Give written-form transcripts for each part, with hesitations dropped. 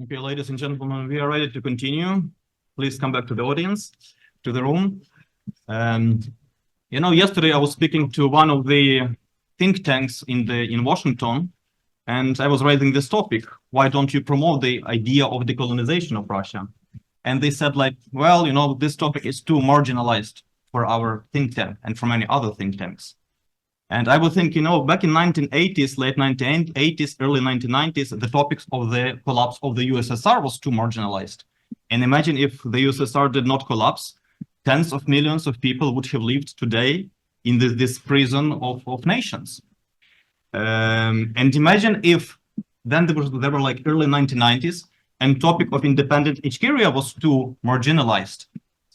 Okay, ladies and gentlemen, we are ready to continue. Please come back to the audience, to the room. Yesterday I was speaking to one of the think tanks in Washington, and I was raising this topic. Why don't you promote the idea of decolonization of Russia? And they said, like, well, this topic is too marginalized for our think tank and for many other think tanks. And I would think, back in 1980s, late 1980s, early 1990s, the topics of the collapse of the USSR was too marginalized. And imagine if the USSR did not collapse, tens of millions of people would have lived today in this prison of nations. And imagine if then there were like early 1990s, and topic of independent Ichkeria was too marginalized.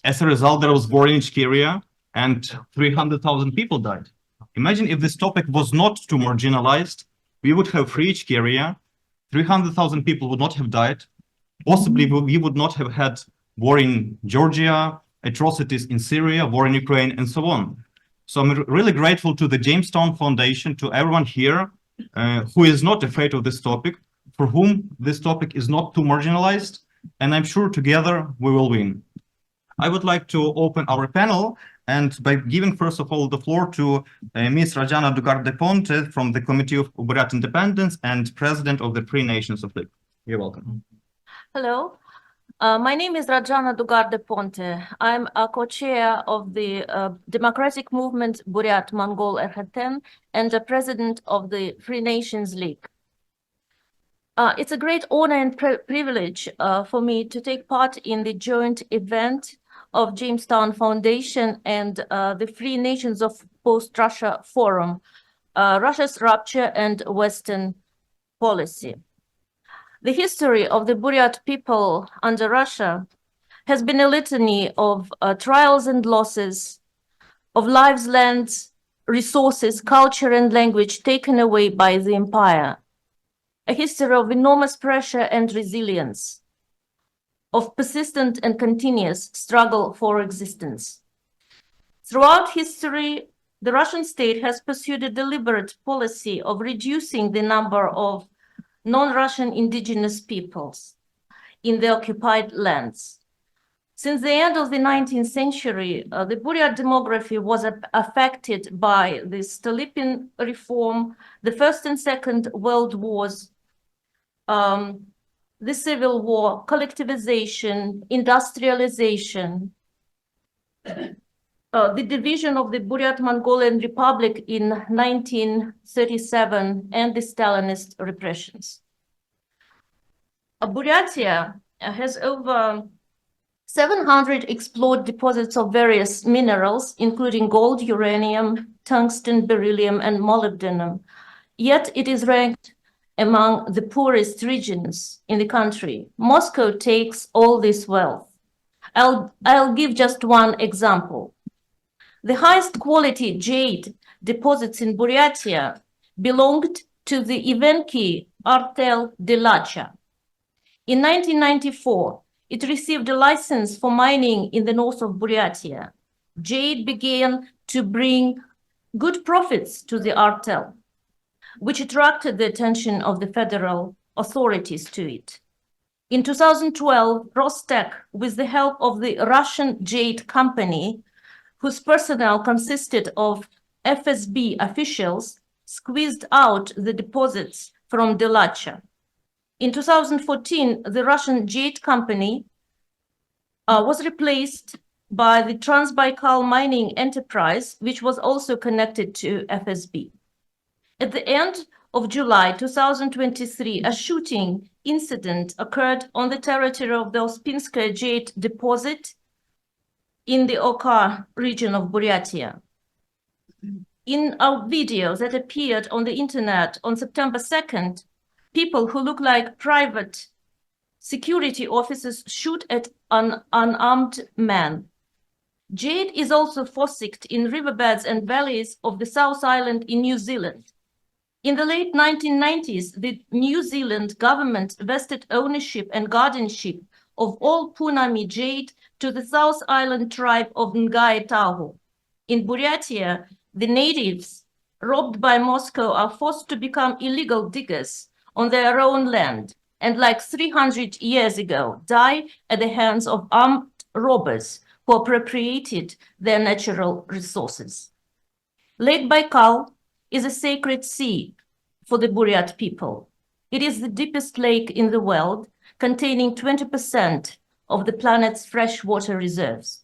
As a result, there was war in Ichkeria, and 300,000 people died. Imagine if this topic was not too marginalized, we would have free Ichkeria, 300,000 people would not have died. Possibly we would not have had war in Georgia, atrocities in Syria, war in Ukraine, and so on. So I'm really grateful to the Jamestown Foundation, to everyone here who is not afraid of this topic, for whom this topic is not too marginalized, and I'm sure together we will win. I would like to open our panel, and by giving, first of all, the floor to Ms. Rajana Dugar-de-Ponte from the Committee of Buryat Independence and President of the Free Nations of League. You're welcome. Hello. My name is Rajana Dugar-de-Ponte. I'm a co-chair of the Democratic Movement Buryat Mongol Erheten and a president of the Free Nations League. It's a great honor and privilege for me to take part in the joint event of Jamestown Foundation and the Free Nations of Post-Russia Forum, Russia's Rupture and Western Policy. The history of the Buryat people under Russia has been a litany of trials and losses, of lives, lands, resources, culture, and language taken away by the empire. A history of enormous pressure and resilience, of persistent and continuous struggle for existence. Throughout history, the Russian state has pursued a deliberate policy of reducing the number of non-Russian indigenous peoples in the occupied lands. Since the end of the 19th century, the Buryat demography was affected by the Stolypin reform, the First and Second World Wars, the Civil War, collectivization, industrialization, the division of the Buryat Mongolian Republic in 1937, and the Stalinist repressions. Buryatia has over 700 explored deposits of various minerals, including gold, uranium, tungsten, beryllium, and molybdenum. Yet it is ranked among the poorest regions in the country. Moscow takes all this wealth. I'll give just one example. The highest quality jade deposits in Buryatia belonged to the Evenki Artel de Lacha. In 1994, it received a license for mining in the north of Buryatia. Jade began to bring good profits to the Artel, which attracted the attention of the federal authorities to it. In 2012, Rostec, with the help of the Russian Jade Company, whose personnel consisted of FSB officials, squeezed out the deposits from Delacha. In 2014, the Russian Jade Company was replaced by the Transbaikal Mining Enterprise, which was also connected to FSB. At the end of July 2023, a shooting incident occurred on the territory of the Ospinskaya Jade deposit in the Oka region of Buryatia. In a video that appeared on the internet on September 2nd, people who look like private security officers shoot at an unarmed man. Jade is also fossicked in riverbeds and valleys of the South Island in New Zealand. In the late 1990s, the New Zealand government vested ownership and guardianship of all Punami jade to the South Island tribe of Ngai Tahu. In Buryatia, the natives, robbed by Moscow, are forced to become illegal diggers on their own land and like 300 years ago, die at the hands of armed robbers who appropriated their natural resources. Lake Baikal is a sacred sea for the Buryat people. It is the deepest lake in the world, containing 20% of the planet's freshwater reserves.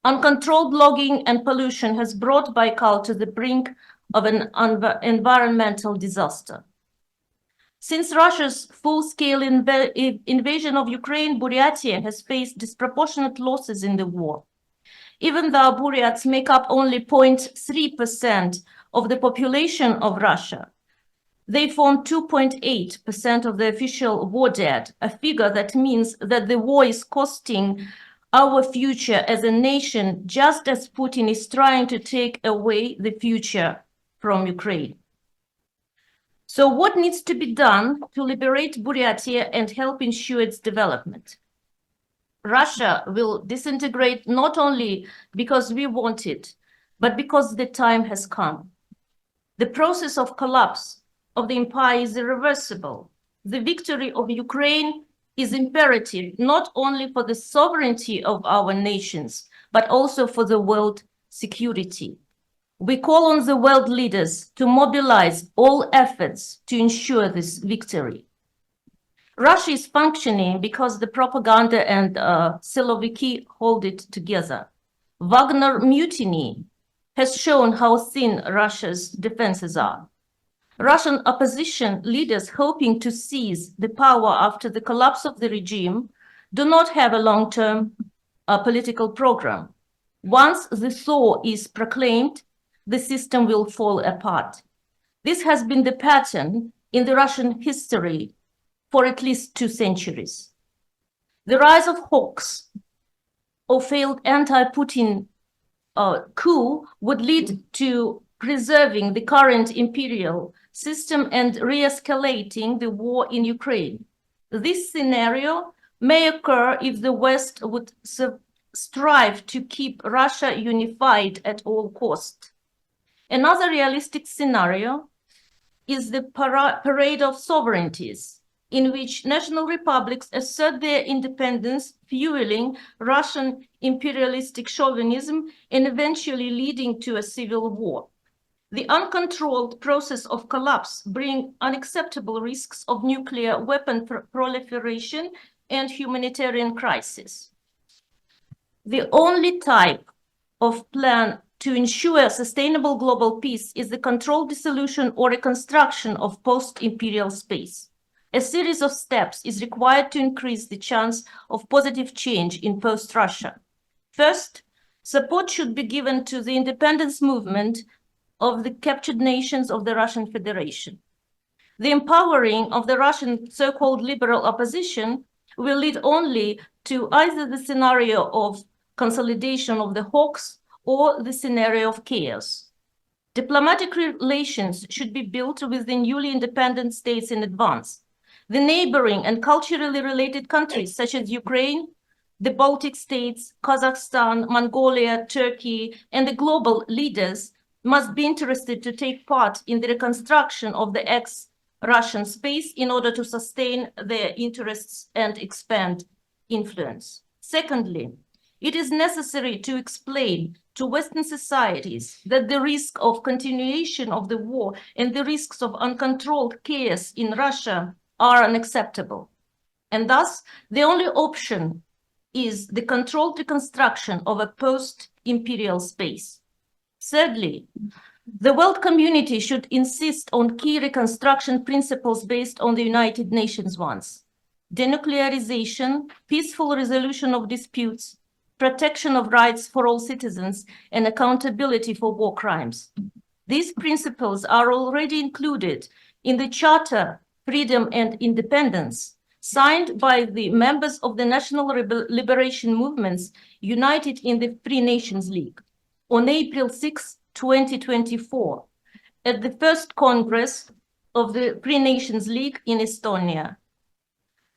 Uncontrolled logging and pollution has brought Baikal to the brink of an environmental disaster. Since Russia's full-scale invasion of Ukraine, Buryatia has faced disproportionate losses in the war. Even though Buryats make up only 0.3% of the population of Russia, they form 2.8% of the official war debt, a figure that means that the war is costing our future as a nation, just as Putin is trying to take away the future from Ukraine. So what needs to be done to liberate Buryatia and help ensure its development? Russia will disintegrate not only because we want it, but because the time has come. The process of collapse of the empire is irreversible. The victory of Ukraine is imperative not only for the sovereignty of our nations, but also for the world security. We call on the world leaders to mobilize all efforts to ensure this victory. Russia is functioning because the propaganda and Siloviki hold it together. Wagner mutiny has shown how thin Russia's defenses are. Russian opposition leaders hoping to seize the power after the collapse of the regime do not have a long-term political program. Once the thaw is proclaimed, the system will fall apart. This has been the pattern in the Russian history for at least 2 centuries. The rise of hawks or failed anti-Putin coup would lead to preserving the current imperial system and re-escalating the war in Ukraine. This scenario may occur if the West would strive to keep Russia unified at all costs. Another realistic scenario is the parade of sovereignties, in which national republics assert their independence, fueling Russian imperialistic chauvinism and eventually leading to a civil war. The uncontrolled process of collapse brings unacceptable risks of nuclear weapon proliferation and humanitarian crisis. The only type of plan to ensure sustainable global peace is the controlled dissolution or reconstruction of post-imperial space. A series of steps is required to increase the chance of positive change in post-Russia. First, support should be given to the independence movement of the captured nations of the Russian Federation. The empowering of the Russian so-called liberal opposition will lead only to either the scenario of consolidation of the hawks or the scenario of chaos. Diplomatic relations should be built with the newly independent states in advance. The neighboring and culturally related countries such as Ukraine, the Baltic states, Kazakhstan, Mongolia, Turkey, and the global leaders must be interested to take part in the reconstruction of the ex-Russian space in order to sustain their interests and expand influence. Secondly, it is necessary to explain to Western societies that the risk of continuation of the war and the risks of uncontrolled chaos in Russia are unacceptable. And thus, the only option is the controlled reconstruction of a post-imperial space. Thirdly, the world community should insist on key reconstruction principles based on the United Nations ones: denuclearization, peaceful resolution of disputes, protection of rights for all citizens, and accountability for war crimes. These principles are already included in the Charter, Freedom and Independence, signed by the members of the national liberation movements united in the Free Nations League on April 6, 2024, at the first Congress of the Free Nations League in Estonia.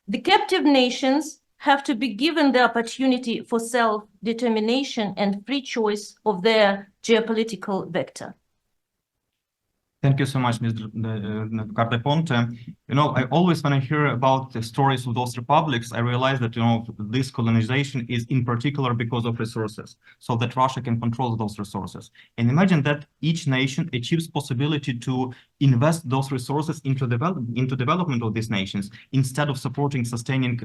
The captive nations have to be given the opportunity for self-determination and free choice of their geopolitical vector. Thank you so much, Mr. Carteponte. You know, I always, when I hear about the stories of those republics, I realize that, you know, this colonization is in particular because of resources, so that Russia can control those resources. And imagine that each nation achieves possibility to invest those resources into development of these nations, instead of supporting, sustaining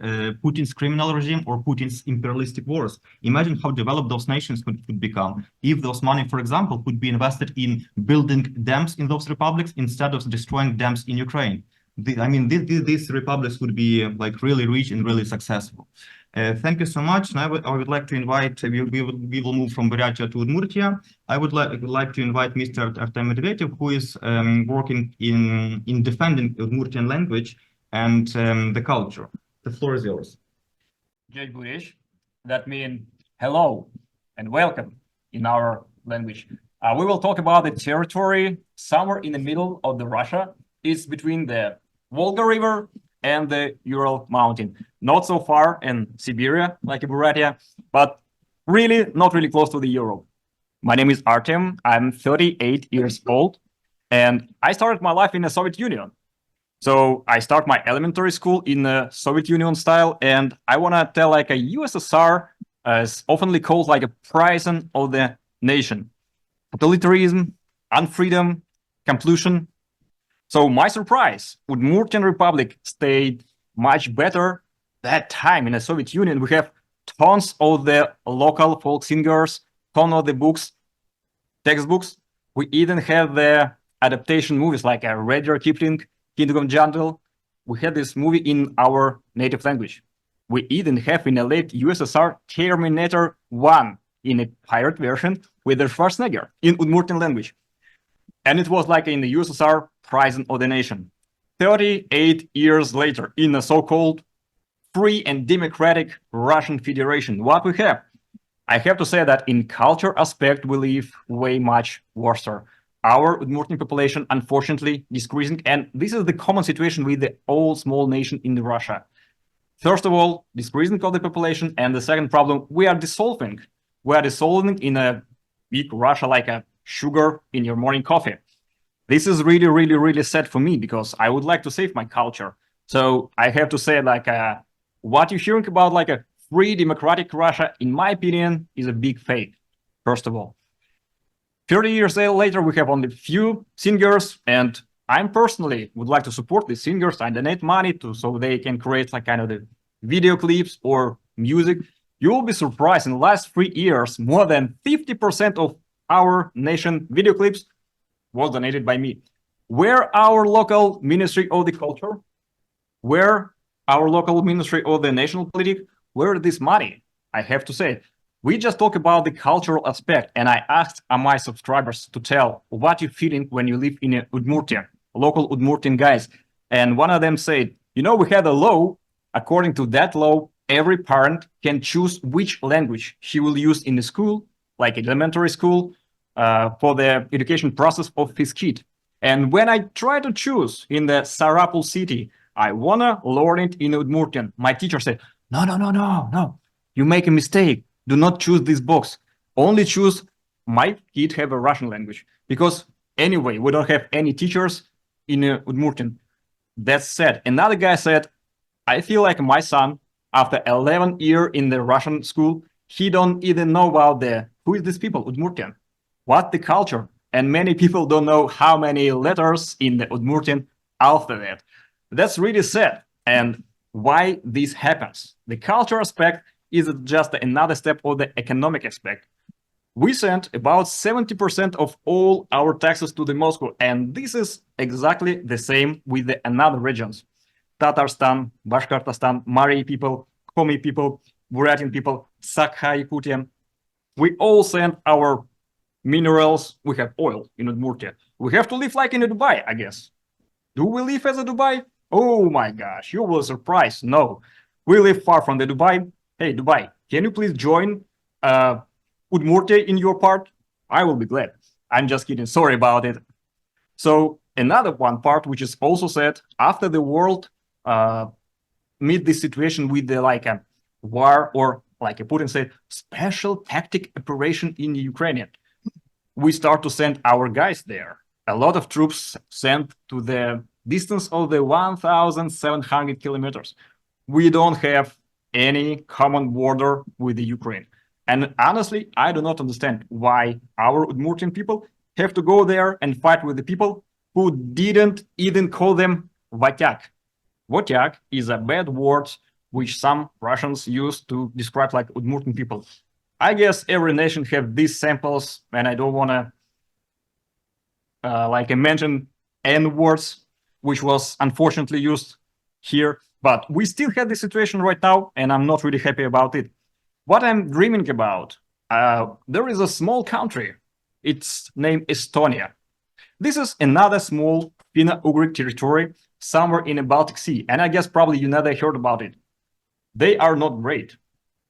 Putin's criminal regime or Putin's imperialistic wars. Imagine how developed those nations could become if those money, for example, could be invested in building dams in those republics instead of destroying dams in Ukraine. These republics would be like really rich and really successful. Thank you so much. Now I would like to invite, we will move from Buryatia to Udmurtia. I would like to invite Mr. Artem Medvedev, who is working in defending Udmurtian language and the culture. The floor is yours. That means hello and welcome in our language. We will talk about the territory somewhere in the middle of the Russia. It's between the Volga River and the Ural Mountain. Not so far in Siberia, like in Buryatia, but really not really close to the Europe. My name is Artem. I'm 38 years old, and I started my life in the Soviet Union. So I start my elementary school in the Soviet Union style, and I want to tell like a USSR is oftenly called like a prison of the nation. Totalitarianism, unfreedom, compulsion. So my surprise, Udmurtian Republic stayed much better that time in the Soviet Union. We have tons of the local folk singers, tons of the books, textbooks. We even have the adaptation movies like Rudyard Kipling, Kingdom of Jungle. We had this movie in our native language. We even have in the late USSR Terminator 1 in a pirate version with the Schwarzenegger in Udmurtian language. And it was like in the USSR, prison of the nation. 38 years later, in a so-called free and democratic Russian Federation, what we have? I have to say that in culture aspect, we live way much worse. Our Udmurtian population, unfortunately, decreasing, and this is the common situation with the all small nation in Russia. First of all, decreasing of the population, and the second problem, we are dissolving. We are dissolving in a big Russia like a sugar in your morning coffee. This is really, really, really sad for me because I would like to save my culture. So I have to say like what you're hearing about like a free democratic Russia, in my opinion, is a big fake, first of all. 30 years later, we have only few singers, and I personally would like to support these singers. I donate money so they can create like kind of the video clips or music. You will be surprised, in the last 3 years, more than 50% of our nation video clips was donated by me. Where our local Ministry of the Culture? Where our local Ministry of the National Politics? Where is this money? I have to say, we just talk about the cultural aspect, and I asked my subscribers to tell what you're feeling when you live in Udmurtia, local Udmurtian guys. And one of them said, you know, we had a law. According to that law, every parent can choose which language he will use in the school, like elementary school, for the education process of his kid. And when I try to choose in the Sarapul city, I want to learn it in Udmurtian. My teacher said, no, you make a mistake. Do not choose this box. Only choose my kid have a Russian language. Because anyway, we don't have any teachers in Udmurtian. That's sad. Another guy said, I feel like my son, after 11 years in the Russian school, he don't even know about who is these people, Udmurtian. What the culture? And many people don't know how many letters in the Udmurtian alphabet. That's really sad. And why this happens? The culture aspect is just another step of the economic aspect. We send about 70% of all our taxes to the Moscow, and this is exactly the same with the another regions. Tatarstan, Bashkortostan, Mari people, Komi people, Buratian people, Sakha, Yakutian. We all send our minerals. We have oil in Udmurtia. We have to live like in Dubai, I guess. Do we live as a Dubai? Oh my gosh, you will surprise. No, we live far from the Dubai. Hey, Dubai, can you please join Udmurtia in your part? I will be glad. I'm just kidding. Sorry about it. So another one part, which is also said after the world meet this situation with the like a war, or like Putin said, special tactic operation in Ukraine. We start to send our guys there. a lot of troops sent to the distance of the 1,700 kilometers. We don't have any common border with the Ukraine. And honestly, I do not understand why our Udmurtian people have to go there and fight with the people who didn't even call them Vatyak. Vatyak is a bad word which some Russians use to describe like Udmurtian people. I guess every nation have these samples, and I don't want to mention N words, which was unfortunately used here. But we still have this situation right now, and I'm not really happy about it. What I'm dreaming about, there is a small country. It's named Estonia. This is another small Finno-Ugric territory somewhere in the Baltic Sea, and I guess probably you never heard about it. They are not great.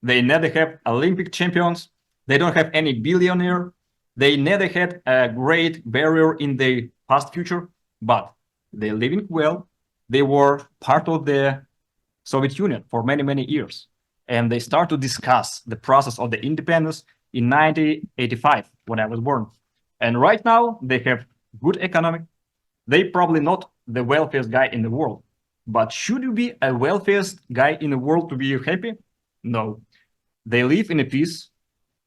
They never have Olympic champions. They don't have any billionaire. They never had a great barrier in the past future, but they're living well. They were part of the Soviet Union for many, many years. And they start to discuss the process of the independence in 1985, when I was born. And right now, they have good economic. They probably not the wealthiest guy in the world. But should you be a wealthiest guy in the world to be happy? No. They live in a peace.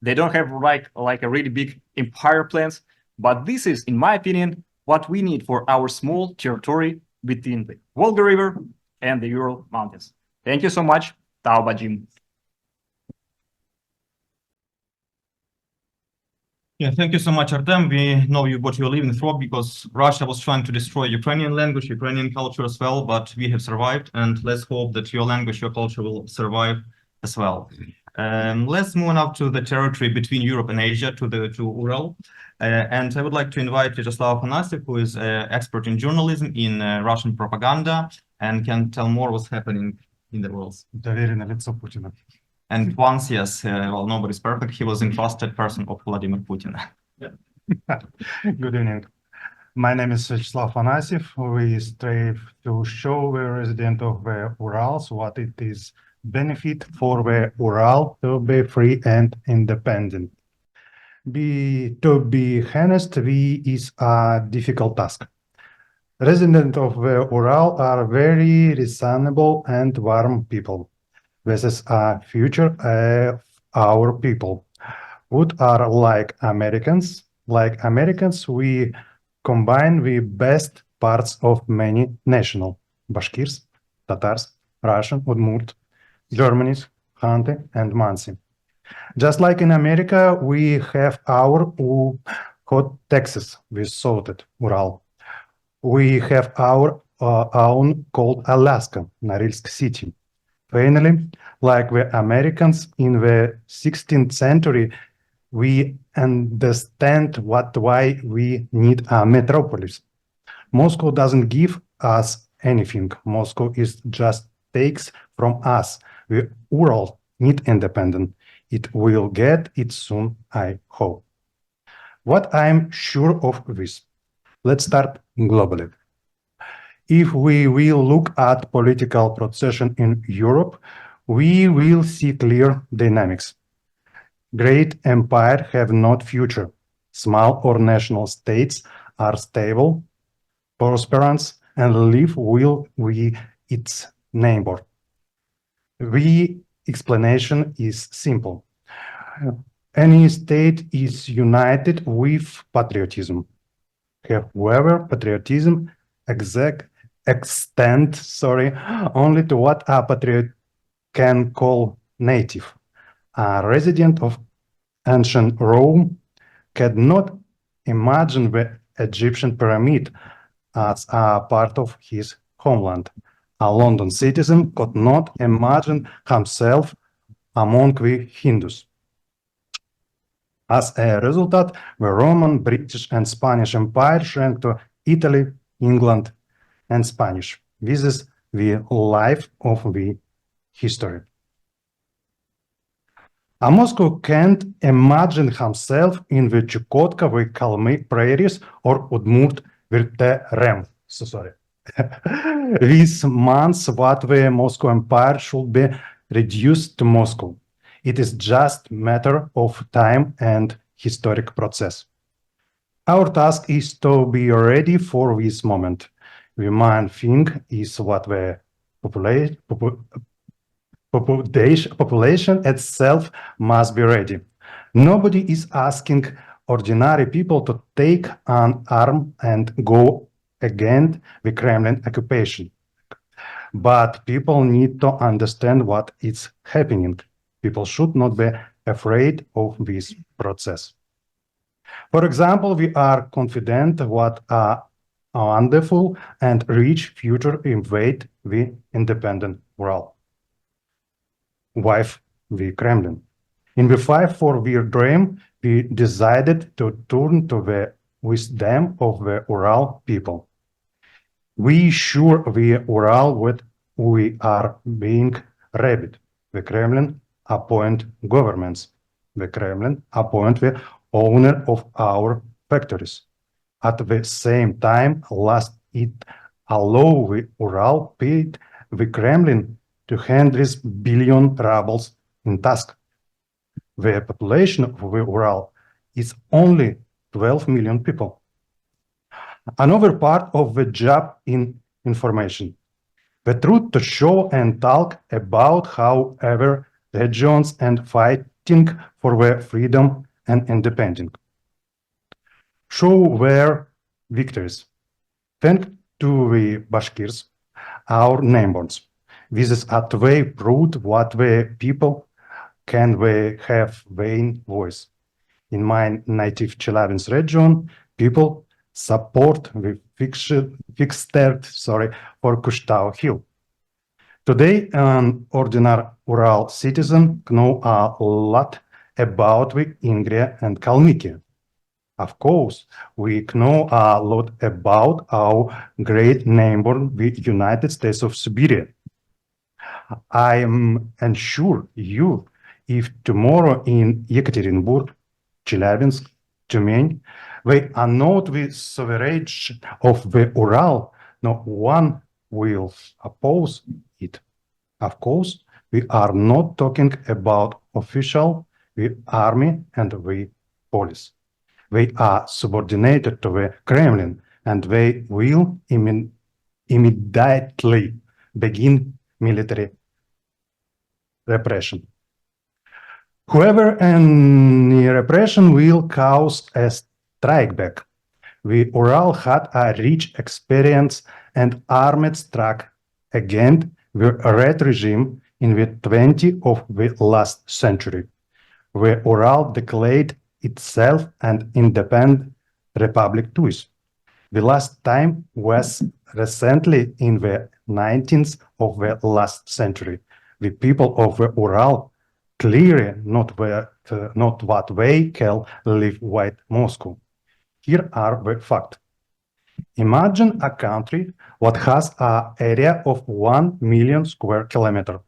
They don't have like a really big empire plans. But this is, in my opinion, what we need for our small territory between the Volga River and the Ural Mountains. Thank you so much. Tao Bajim. Yeah, thank you so much, Artem. We know what you're living through because Russia was trying to destroy Ukrainian language, Ukrainian culture as well, but we have survived, and let's hope that your language, your culture will survive as well. Let's move on up to the territory between Europe and Asia, to Ural. And I would like to invite Vyacheslav Afanasyev, who is an expert in journalism, in Russian propaganda, and can tell more what's happening in the world. Доверенное лицо Путина. And once, yes, well, nobody's perfect. He was a trusted person of Vladimir Putin. Good evening. My name is Vyacheslav Afanasyev. We strive to show the resident of the Urals what it is benefit for the Ural to be free and independent. To be honest, is a difficult task. Residents of the Ural are very reasonable and warm people. This is a future of our people, who are like Americans. Like Americans, we combine the best parts of many national: Bashkirs, Tatars, Russian, Udmurt, Germans, Khanty, and Mansi. Just like in America, we have our hot Texas with salted Ural. We have our own called Alaska, Norilsk City. Finally, like the Americans in the 16th century, we understand why we need a metropolis. Moscow doesn't give us anything. Moscow is just takes from us. The Ural need independence. It will get it soon, I hope. What I'm sure of this. Let's start globally. If we will look at political procession in Europe, we will see clear dynamics. Great empires have not future. Small or national states are stable, prosperous, and live well with its neighbor. The explanation is simple. Any state is united with patriotism. However, patriotism extend only to what a patriot can call native. A resident of ancient Rome cannot imagine the Egyptian pyramid as a part of his homeland. A London citizen could not imagine himself among the Hindus. As a result, the Roman, British, and Spanish Empire shrank to Italy, England, and Spanish. This is the life of the history. A Moscow can't imagine himself in the Chukotka, the Kalmy prairies, or Udmurt with the Rem. This means what the Moscow Empire should be reduced to Moscow. It is just matter of time and historic process. Our task is to be ready for this moment. The main thing is what the population itself must be ready. Nobody is asking ordinary people to take an arm and go against the Kremlin occupation. But people need to understand what is happening. People should not be afraid of this process. For example, we are confident what a wonderful and rich future await the independent world. Wife the Kremlin. In the fight for their dream, we decided to turn to the wisdom of the Ural people. We sure the Ural what we are being rabid. The Kremlin appoint governments. The Kremlin appoint the owner of our factories. At the same time, last it allow the Ural paid the Kremlin 200 billion rubles in task. The population of the Ural is only 12 million people. Another part of the job in information. The truth to show and talk about how our regions and fighting for their freedom and independence. Show their victories. Thanks to the Bashkirs, our neighbors. This is a way proved what the people can we have vain voice. In my native Chelyabinsk region, people support the fixed for Kushtau Hill. Today, an ordinary Ural citizen know a lot about the Ingria and Kalmykia. Of course, we know a lot about our great neighbor, the United States of Siberia. I am unsure you if tomorrow in Yekaterinburg, Chelyabinsk, Tyumen, they are not the sovereignty of the Ural, no one will oppose it. Of course, we are not talking about official, the army and the police. They are subordinated to the Kremlin and they will immediately begin military repression. However, any repression will cause a strike back. The Ural had a rich experience and armed struck against the Red regime in the 20th of the last century. The Ural declared itself an independent republic twice. The last time was recently in the 19th of the last century. The people of the Ural clearly not what they call live white Moscow. Here are the facts. Imagine a country that has an area of 1 million square kilometers.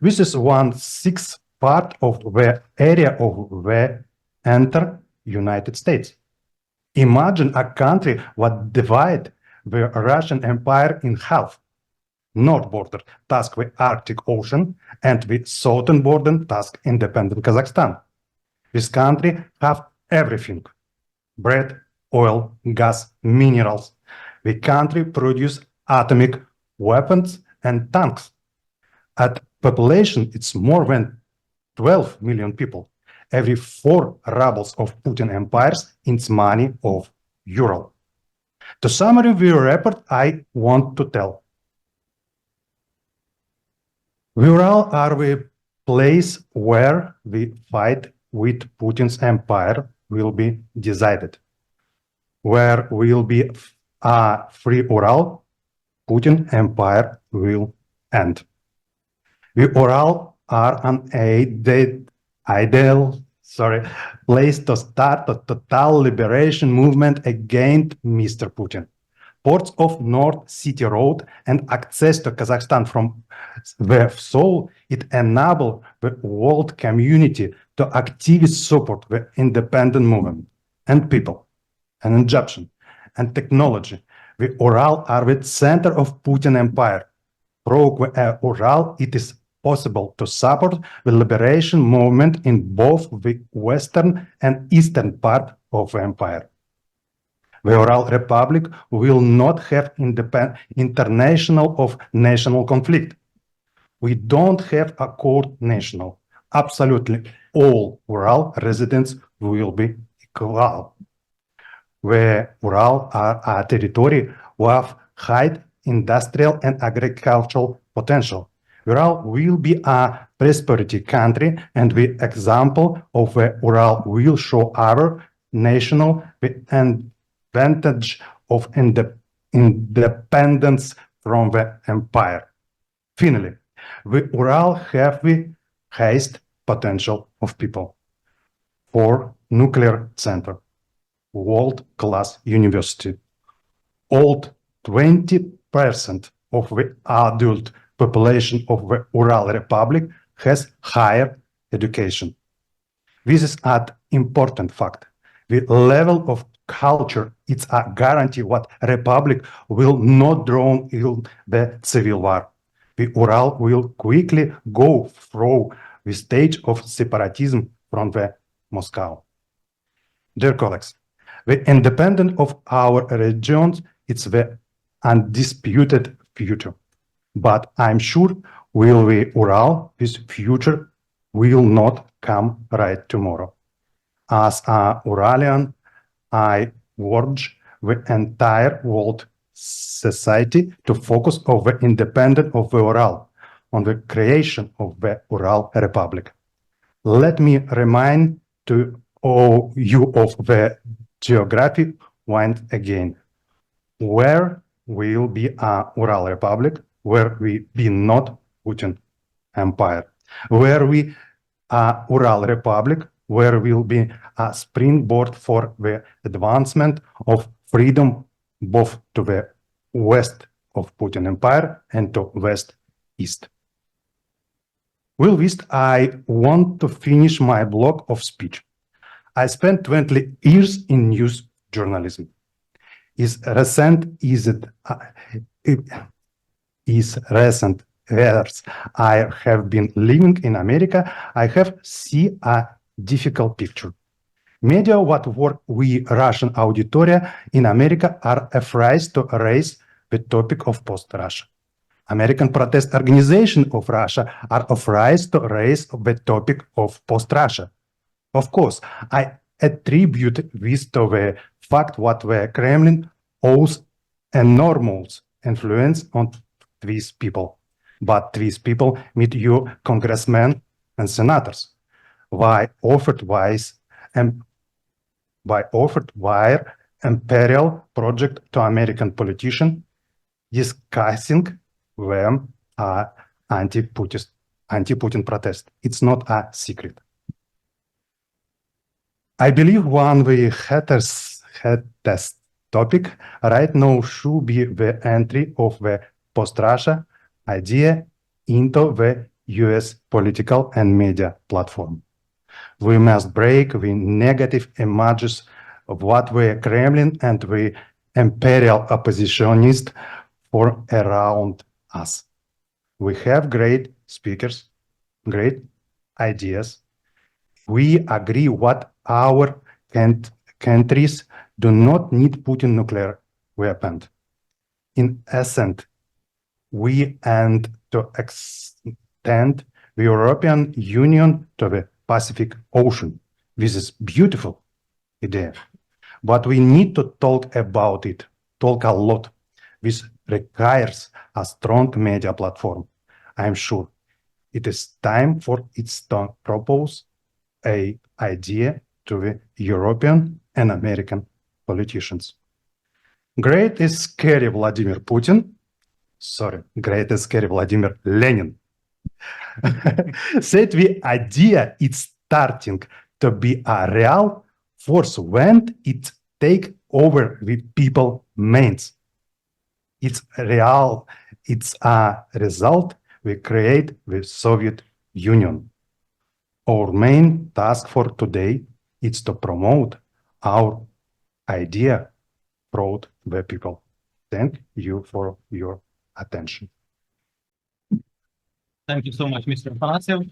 This is 1/6 part of the area of the entire United States. Imagine a country that divides the Russian Empire in half. North border task the Arctic Ocean and the southern border task independent Kazakhstan. This country have everything: bread, oil, gas, minerals. The country produce atomic weapons and tanks. At population, it's more than 12 million people. Every 4 rubles of Putin empires is money of Ural. To summarize the report, I want to tell. Ural are the place where the fight with Putin's empire will be decided. Where will be a free Ural, Putin empire will end. The Ural are an ideal place to start a total liberation movement against Mr. Putin. Ports of North City Road and access to Kazakhstan from the soul, it enable the world community to actively support the independent movement and people, and Egyptian and technology. The Ural are the center of Putin empire. Through Ural, it is possible to support the liberation movement in both the western and eastern part of the empire. The Ural Republic will not have international of national conflict. We don't have a court national. Absolutely all Ural residents will be equal. The Ural are a territory with high industrial and agricultural potential. Ural will be a prosperity country, and the example of the Ural will show our national advantage of independence from the empire. Finally, the Ural have the highest potential of people for nuclear center, world-class university. All 20% of the adult population of the Ural Republic has higher education. This is an important fact. The level of culture, it's a guarantee what republic will not drown in the civil war. The Ural will quickly go through the stage of separatism from the Moscow. Dear colleagues, the independence of our regions, it's the undisputed future. But I'm sure will the Ural, this future will not come right tomorrow. As a Uralian, I urge the entire world society to focus on the independence of the Ural, on the creation of the Ural Republic. Let me remind to all you of the geography once again. Where will be a Ural Republic, where we be not Putin Empire, where we a Ural Republic, where will be a springboard for the advancement of freedom both to the west of Putin Empire and to west east. With this, I want to finish my block of speech. I spent 20 years in news journalism. Is recent years I have been living in America, I have seen a difficult picture. Media what work we Russian auditoria in America are afraid to raise the topic of post-Russia. American protest organization of Russia are afraid to raise the topic of post-Russia. Of course, I attribute this to the fact what the Kremlin owes enormous influence on these people. But these people meet you congressmen and senators. Why offered wire imperial project to American politician discussing them anti-Putin protest. It's not a secret. I believe one of the hottest topic right now should be the entry of the post-Russia idea into the US political and media platform. We must break the negative images of what the Kremlin and the imperial oppositionists for around us. We have great speakers, great ideas. We agree what our countries do not need Putin nuclear weapon. In essence, we aim to extend the European Union to the Pacific Ocean. This is beautiful idea, but we need to talk about it, talk a lot. This requires a strong media platform. I'm sure it is time for it to propose an idea to the European and American politicians. Great is scary Vladimir Putin. Sorry, great is scary Vladimir Lenin. Said the idea is starting to be a real force when it take over the people minds. It's real. It's a result we create the Soviet Union. Our main task for today is to promote our idea throughout the people. Thank you for your attention. Thank you so much, Mr. Afanasyev.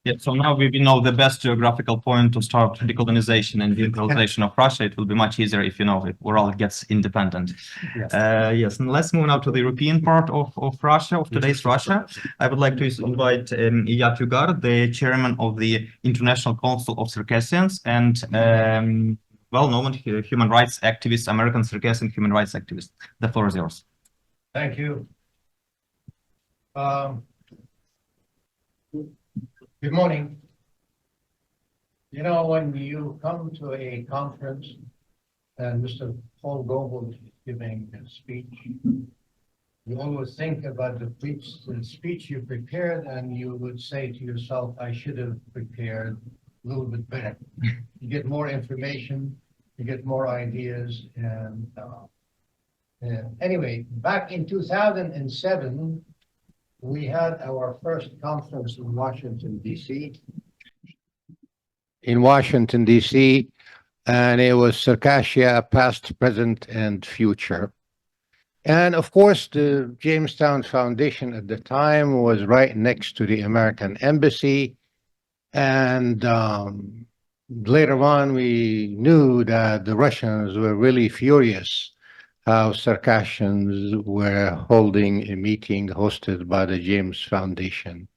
Yeah, so now we know the best geographical point to start decolonization and decolonization of Russia. It will be much easier if if Ural gets independent. Yes. Yes, and let's move now to the European part of Russia, of today's Russia. I would like to invite Ilya Tugar, the chairman of the International Council of Circassians and well-known human rights activist, American Circassian human rights activist. The floor is yours. Thank you. Good morning. You know, when you come to a conference and Mr. Paul Goebel is giving a speech, you always think about the speech you prepared, and you would say to yourself, I should have prepared a little bit better. You get more information, you get more ideas, and anyway, back in 2007, we had our first conference in Washington, D.C. And it was Circassia, past, present, and future. And of course, the Jamestown Foundation at the time was right next to the American Embassy. And later on, we knew that the Russians were really furious how Circassians were holding a meeting hosted by the James Foundation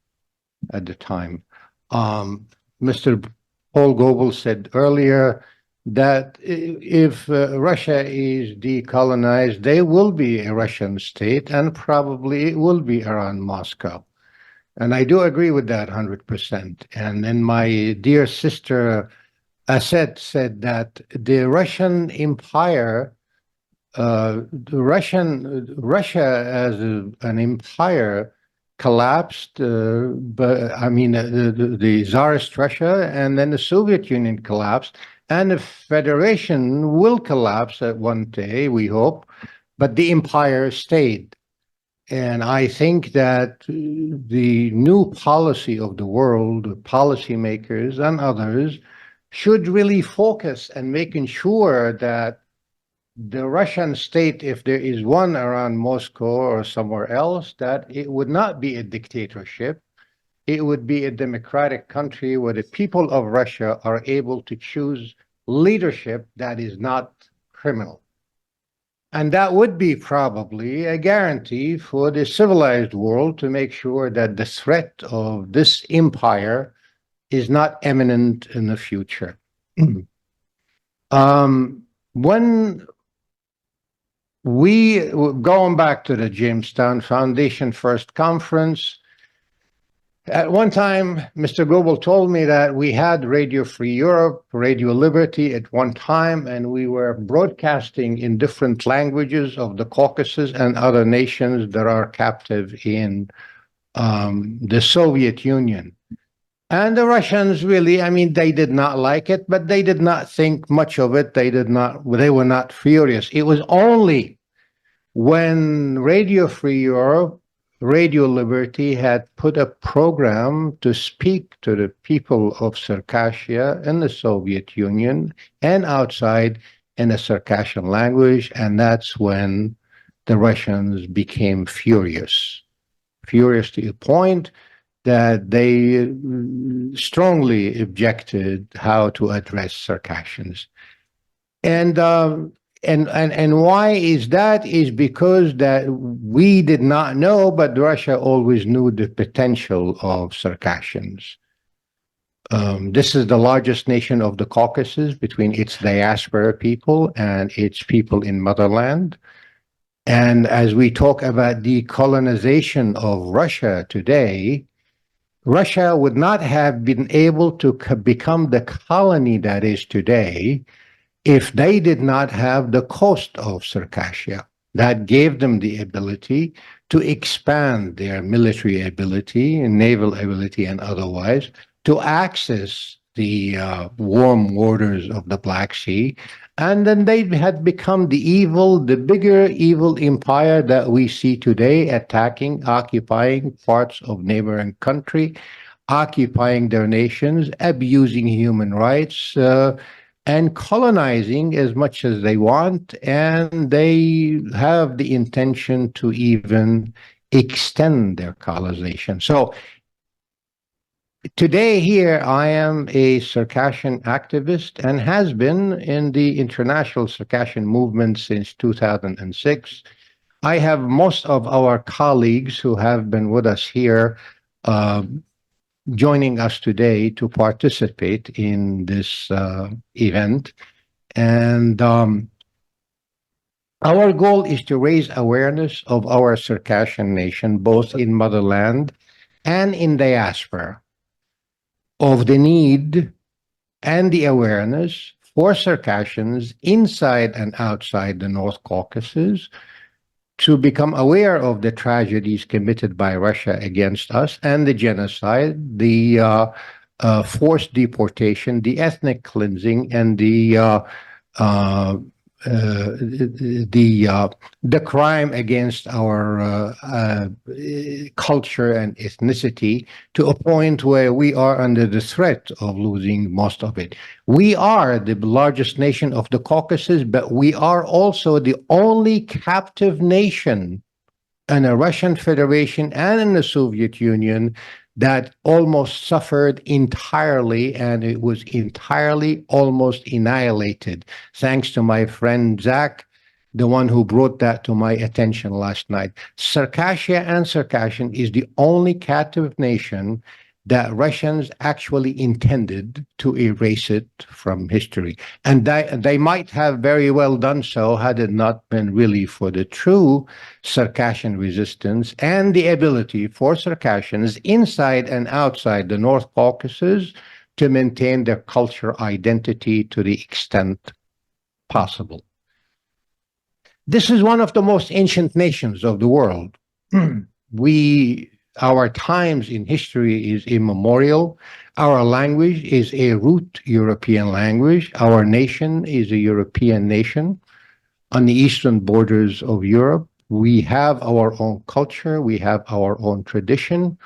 at the time. Mr. Paul Goebel said earlier that if Russia is decolonized, there will be a Russian state and probably it will be around Moscow. And I do agree with that 100%. And then my dear sister Aset said that the Russian Empire Russia as an empire collapsed, but I mean the Tsarist Russia, and then the Soviet Union collapsed, and the Federation will collapse at one day, we hope, but the empire stayed. And I think that the new policy of the world, policymakers and others, should really focus on making sure that the Russian state, if there is one around Moscow or somewhere else, that it would not be a dictatorship. It would be a democratic country where the people of Russia are able to choose leadership that is not criminal. And that would be probably a guarantee for the civilized world to make sure that the threat of this empire is not imminent in the future. When we, going back to the Jamestown Foundation first conference, at one time, Mr. Goebel told me that we had Radio Free Europe, Radio Liberty at one time, and we were broadcasting in different languages of the Caucasus and other nations that are captive in the Soviet Union. And the Russians really, I mean, they did not like it, but they did not think much of it. They were not furious. It was only when Radio Free Europe, Radio Liberty had put a program to speak to the people of Circassia in the Soviet Union and outside in the Circassian language, and that's when the Russians became furious to the point that they strongly objected how to address Circassians. And why is that? Is because that we did not know, but Russia always knew the potential of Circassians. This is the largest nation of the Caucasus between its diaspora people and its people in motherland. And as we talk about decolonization of Russia today, Russia would not have been able to become the colony that is today if they did not have the coast of Circassia. That gave them the ability to expand their military ability, and naval ability and otherwise, to access the warm waters of the Black Sea. And then they had become the bigger evil empire that we see today, attacking, occupying parts of neighboring country, occupying their nations, abusing human rights, and colonizing as much as they want. And they have the intention to even extend their colonization. So Today here, I am a Circassian activist and has been in the international Circassian movement since 2006. I have most of our colleagues who have been with us here joining us today to participate in this event. And our goal is to raise awareness of our Circassian nation, both in motherland and in diaspora, of the need and the awareness for Circassians inside and outside the North Caucasus to become aware of the tragedies committed by Russia against us and the genocide, the forced deportation, the ethnic cleansing, and the crime against our culture and ethnicity, to a point where we are under the threat of losing most of it. We are the largest nation of the Caucasus, but we are also the only captive nation in a Russian Federation and in the Soviet Union that almost suffered entirely, and it was entirely almost annihilated. Thanks to my friend Zach, the one who brought that to my attention last night. Circassia and Circassian is the only captive nation that Russians actually intended to erase it from history. And they might have very well done so had it not been really for the true Circassian resistance and the ability for Circassians inside and outside the North Caucasus to maintain their cultural identity to the extent possible. This is one of the most ancient nations of the world. Our times in history is immemorial. Our language is a root European language. Our nation is a European nation on the eastern borders of Europe. We have our own culture, we have our own tradition,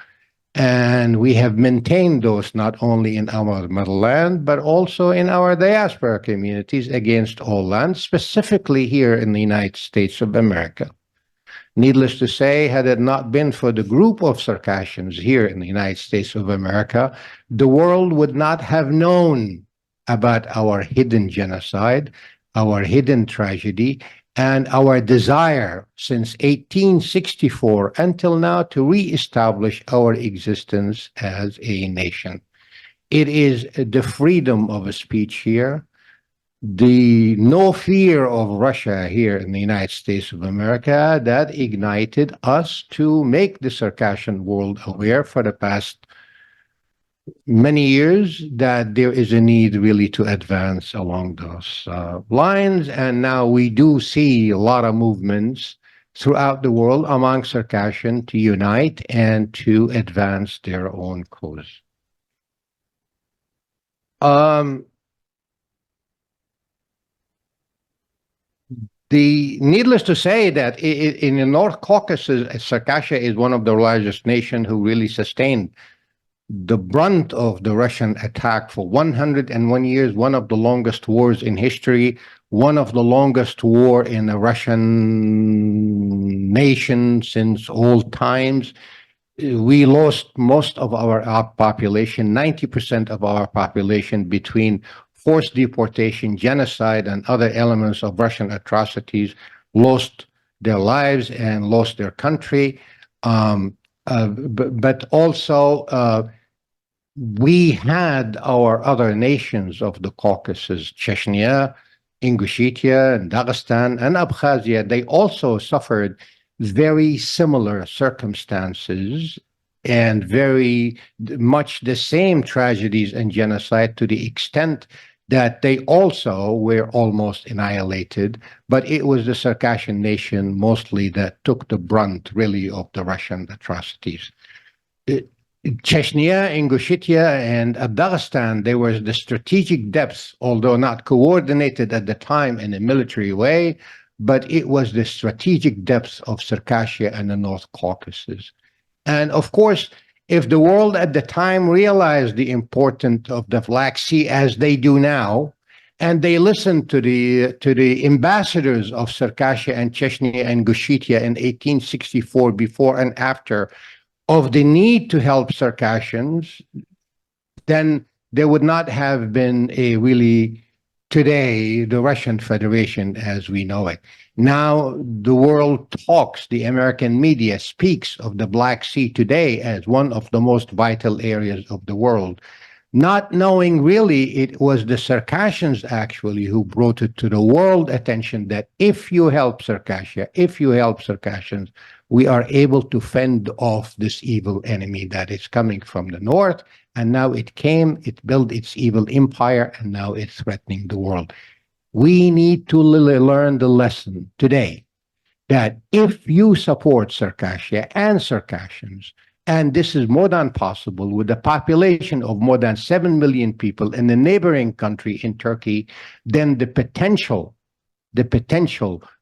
and we have maintained those not only in our motherland, but also in our diaspora communities against all lands, specifically here in the United States of America. Needless to say, had it not been for the group of Circassians here in the United States of America, the world would not have known about our hidden genocide, our hidden tragedy, and our desire since 1864 until now to reestablish our existence as a nation. It is the freedom of speech here, the no fear of Russia here in the United States of America that ignited us to make the Circassian world aware for the past many years that there is a need really to advance along those lines. And now we do see a lot of movements throughout the world among Circassian to unite and to advance their own cause. Needless to say that in the North Caucasus, Circassia is one of the largest nations who really sustained the brunt of the Russian attack for 101 years, one of the longest wars in history, one of the longest war in the Russian nation since old times. We lost most of our population, 90% of our population, between forced deportation, genocide, and other elements of Russian atrocities, lost their lives and lost their country. But also, we had our other nations of the Caucasus, Chechnya, Ingushetia, and Dagestan, and Abkhazia. They also suffered very similar circumstances and very much the same tragedies and genocide, to the extent that they also were almost annihilated. But it was the Circassian nation mostly that took the brunt, really, of the Russian atrocities. Chechnya, Ingushetia, and Dagestan, there was the strategic depths, although not coordinated at the time in a military way, but it was the strategic depths of Circassia and the North Caucasus. And of course, if the world at the time realized the importance of the Black Sea as they do now, and they listened to the ambassadors of Circassia and Chechnya and Ingushetia in 1864, before and after, of the need to help Circassians, then there would not have been a really today the Russian Federation as we know it. Now the world talks, the American media speaks of the Black Sea today as one of the most vital areas of the world, not knowing really it was the Circassians actually who brought it to the world attention that if you help Circassia, if you help Circassians, we are able to fend off this evil enemy that is coming from the north. And now it came, it built its evil empire, and now it's threatening the world. We need to learn the lesson today that if you support Circassia and Circassians, and this is more than possible with a population of more than 7 million people in the neighboring country in Turkey, then the potential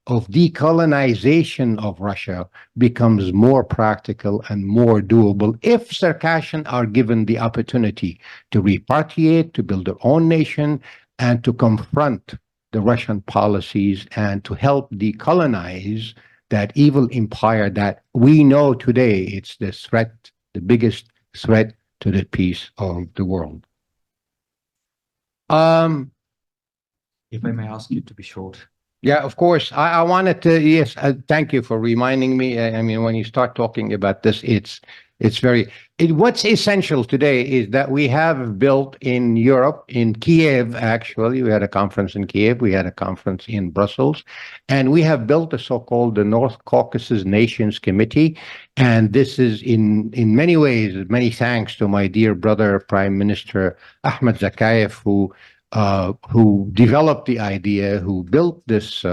of decolonization of Russia becomes more practical and more doable if Circassians are given the opportunity to repatriate, to build their own nation, and to confront the Russian policies and to help decolonize that evil empire that we know today it's the threat, the biggest threat to the peace of the world. If I may ask you to be short. Yeah, of course. I wanted to, yes, thank you for reminding me. I mean, when you start talking about this, what's essential today is that we have built in Europe, in Kiev, actually, we had a conference in Kiev, we had a conference in Brussels, and we have built the so-called the North Caucasus Nations Committee. And this is in many ways, many thanks to my dear brother, Prime Minister Ahmed Zakayev, who developed the idea, who built this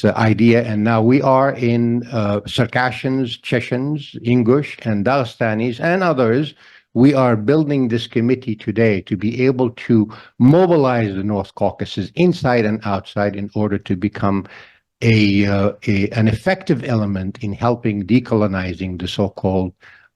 idea, and now we are in Circassians, Chechens, Ingush, and Dagestanis, and others. We are building this committee today to be able to mobilize the North Caucasus inside and outside in order to become an effective element in helping decolonizing the so-called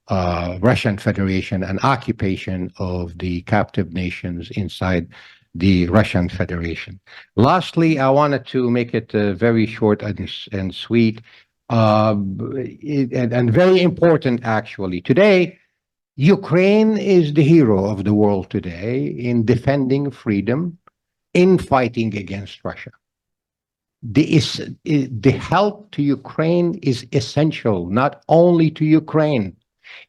Russian Federation and occupation of the captive nations inside the Russian Federation. Lastly, I wanted to make it very short and sweet and very important, actually. Today, Ukraine is the hero of the world today in defending freedom, in fighting against Russia. The help to Ukraine is essential, not only to Ukraine.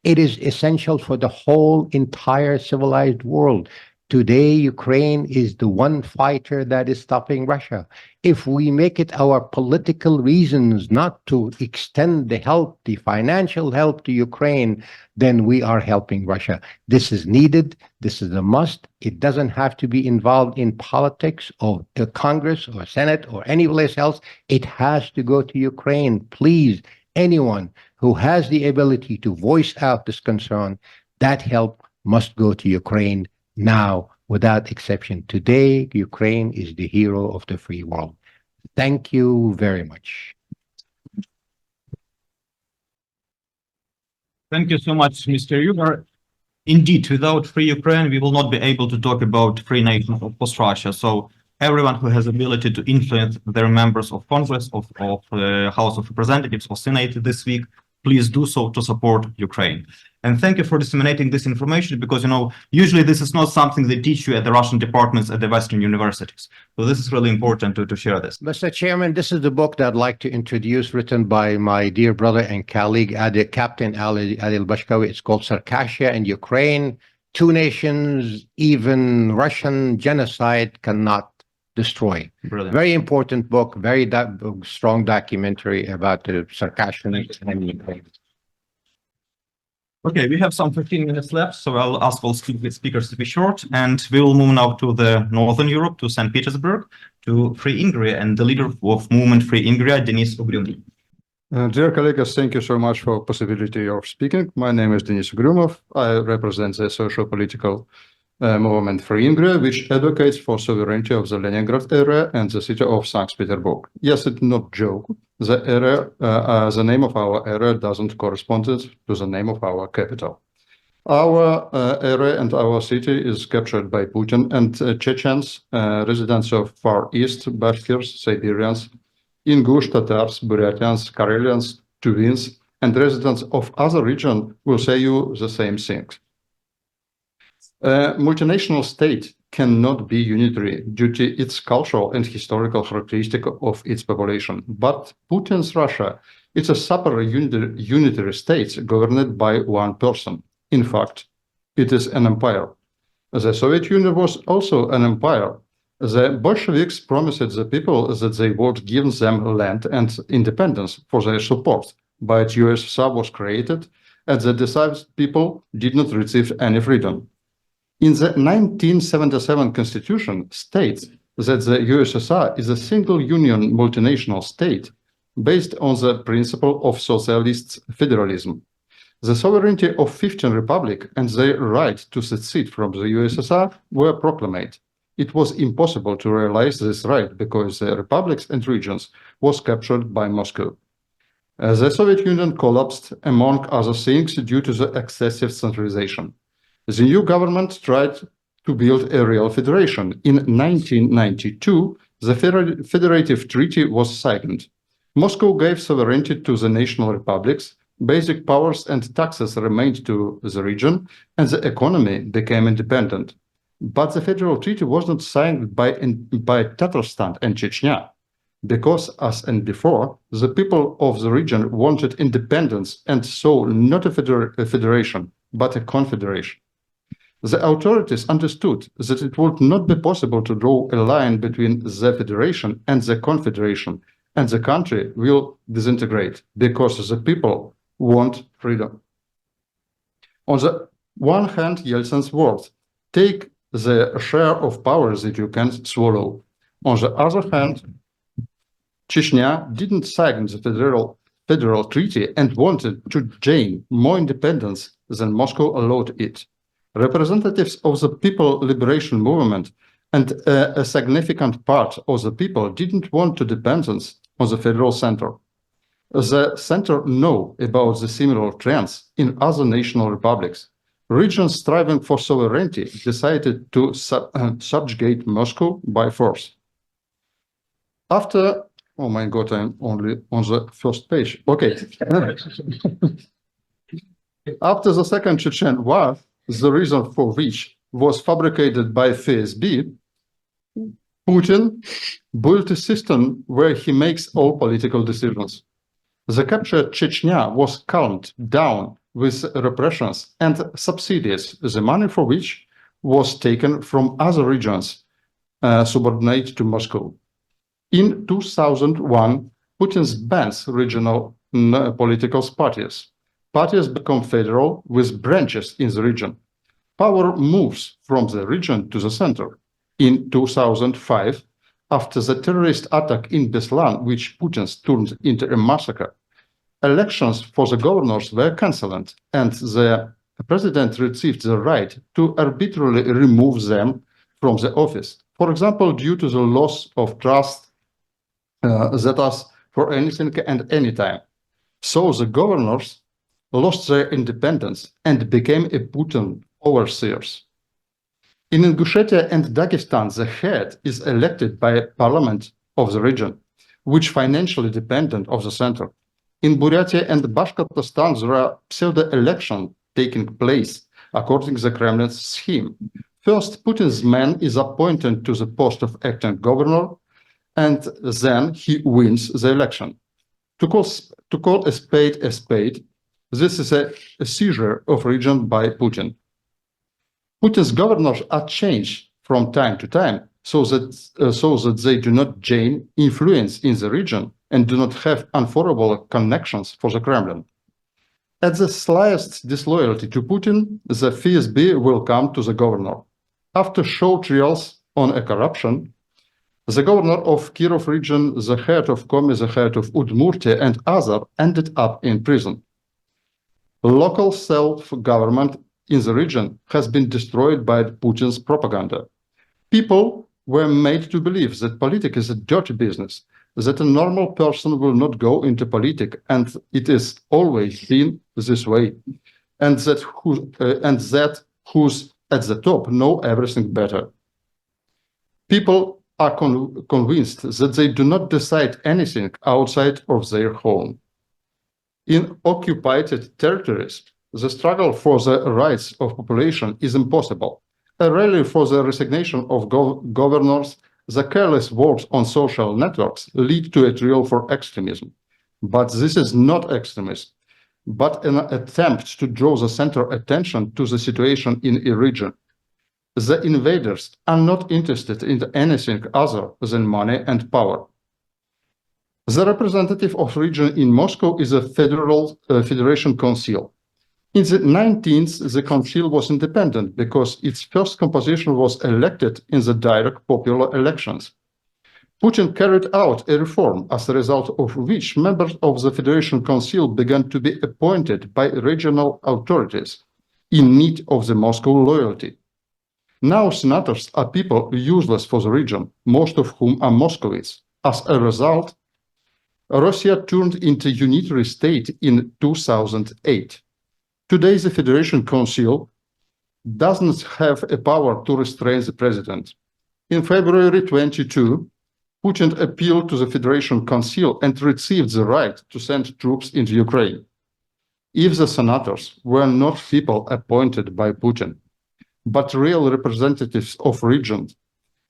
It is essential for the whole entire civilized world. Today, Ukraine is the one fighter that is stopping Russia. If we make it our political reasons not to extend the help, the financial help to Ukraine, then we are helping Russia. This is needed. This is a must. It doesn't have to be involved in politics or Congress or Senate or any place else. It has to go to Ukraine. Please, anyone who has the ability to voice out this concern, that help must go to Ukraine now, without exception. Today, Ukraine is the hero of the free world. Thank you very much. Thank you so much, Mr. Yuber. Indeed, without free Ukraine, we will not be able to talk about free nation of post-Russia. So everyone who has ability to influence their members of Congress, of House of Representatives or Senate this week, please do so to support Ukraine. And thank you for disseminating this information because, you know, usually this is not something they teach you at the Russian departments at the Western universities. So this is really important to share this. Mr. Chairman, this is the book that I'd like to introduce, written by my dear brother and colleague, Captain Adil Bashkawi. It's called Circassia and Ukraine, Two Nations, Even Russian Genocide Cannot Destroy. Brilliant. Very important book, very strong documentary about the Circassian and Ukraine. Okay, we have some 15 minutes left, so I'll ask all speakers to be short, and we will move now to the Northern Europe, to St. Petersburg, to Free Ingria, and the leader of movement Free Ingria, Denis Ugrumov. Dear colleagues, thank you so much for possibility of speaking. My name is Denis Ugrumov. I represent the social-political movement Free Ingria, which advocates for sovereignty of the Leningrad area and the city of St. Petersburg. Yes, it's not joke. The area, the name of our area doesn't correspond to the name of our capital. Our area and our city is captured by Putin and Chechens, residents of Far East, Bashkirs, Siberians, Ingush, Tatars, Buryatians, Karelians, Tuvins, and residents of other regions will say you the same things. A multinational state cannot be unitary due to its cultural and historical characteristic of its population. But Putin's Russia is a super unitary state governed by one person. In fact, it is an empire. The Soviet Union was also an empire. The Bolsheviks promised the people that they would give them land and independence for their support, but USSR was created and the displaced people did not receive any freedom. In the 1977 Constitution states that the USSR is a single union multinational state based on the principle of socialist federalism. The sovereignty of 15 republics and their right to secede from the USSR were proclaimed. It was impossible to realize this right because the republics and regions was captured by Moscow. The Soviet Union collapsed, among other things, due to the excessive centralization. The new government tried to build a real federation. In 1992, the federative treaty was signed. Moscow gave sovereignty to the national republics, basic powers and taxes remained to the region, and the economy became independent. But the federal treaty was not signed by Tatarstan and Chechnya, because, as and before, the people of the region wanted independence and saw not a federation, but a confederation. The authorities understood that it would not be possible to draw a line between the federation and the confederation, and the country will disintegrate because the people want freedom. On the one hand, Yeltsin's words, take the share of power that you can swallow. On the other hand, Chechnya didn't sign the federal treaty and wanted to gain more independence than Moscow allowed it. Representatives of the People Liberation Movement and a significant part of the people didn't want to dependence on the federal center. The center knew about the similar trends in other national republics. Regions striving for sovereignty decided to subjugate Moscow by force. After, oh my God, I'm only on the first page. Okay. After the Second Chechen War, the reason for which was fabricated by FSB, Putin built a system where he makes all political decisions. The captured Chechnya was calmed down with repressions and subsidies, the money for which was taken from other regions subordinate to Moscow. In 2001, Putin bans regional political parties. Parties become federal with branches in the region. Power moves from the region to the center. In 2005, after the terrorist attack in Beslan, which Putin turned into a massacre, elections for the governors were cancelled, and the president received the right to arbitrarily remove them from the office. For example, due to the loss of trust that was for anything and any time. So the governors lost their independence and became a Putin overseers. In Ingushetia and Dagestan, the head is elected by a parliament of the region, which financially dependent of the center. In Buryatia and Bashkortostan, there are pseudo-elections taking place according to the Kremlin's scheme. First, Putin's man is appointed to the post of acting governor, and then he wins the election. To call a spade, this is a seizure of region by Putin. Putin's governors are changed from time to time so that they do not gain influence in the region and do not have unfavorable connections for the Kremlin. At the slightest disloyalty to Putin, the FSB will come to the governor. After show trials on a corruption, the governor of Kirov region, the head of Komi, the head of Udmurtia, and others ended up in prison. Local self-government in the region has been destroyed by Putin's propaganda. People were made to believe that politics is a dirty business, that a normal person will not go into politics, and it is always been this way, and that who's at the top know everything better. People are convinced that they do not decide anything outside of their home. In occupied territories, the struggle for the rights of population is impossible. a rally for the resignation of governors, the careless words on social networks lead to a trial for extremism. But this is not extremism, but an attempt to draw the center attention to the situation in a region. The invaders are not interested in anything other than money and power. The representative of region in Moscow is a Federation Council. In the 19th, the council was independent because its first composition was elected in the direct popular elections. Putin carried out a reform as a result of which members of the Federation Council began to be appointed by regional authorities in need of the Moscow loyalty. Now senators are people useless for the region, most of whom are Muscovites. As a result, Russia turned into a unitary state in 2008. Today, the Federation Council doesn't have a power to restrain the president. In February 22, Putin appealed to the Federation Council and received the right to send troops into Ukraine. If the senators were not people appointed by Putin, but real representatives of regions,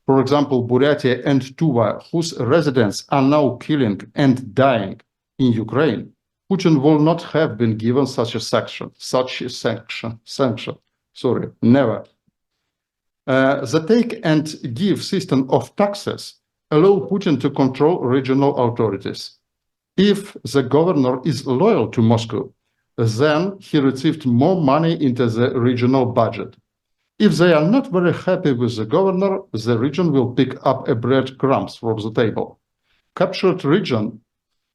for example, Buryatia and Tuva, whose residents are now killing and dying in Ukraine, Putin will not have been given such a sanction. Never. The take and give system of taxes allow Putin to control regional authorities. If the governor is loyal to Moscow, then he received more money into the regional budget. If they are not very happy with the governor, the region will pick up a breadcrumbs from the table. Captured region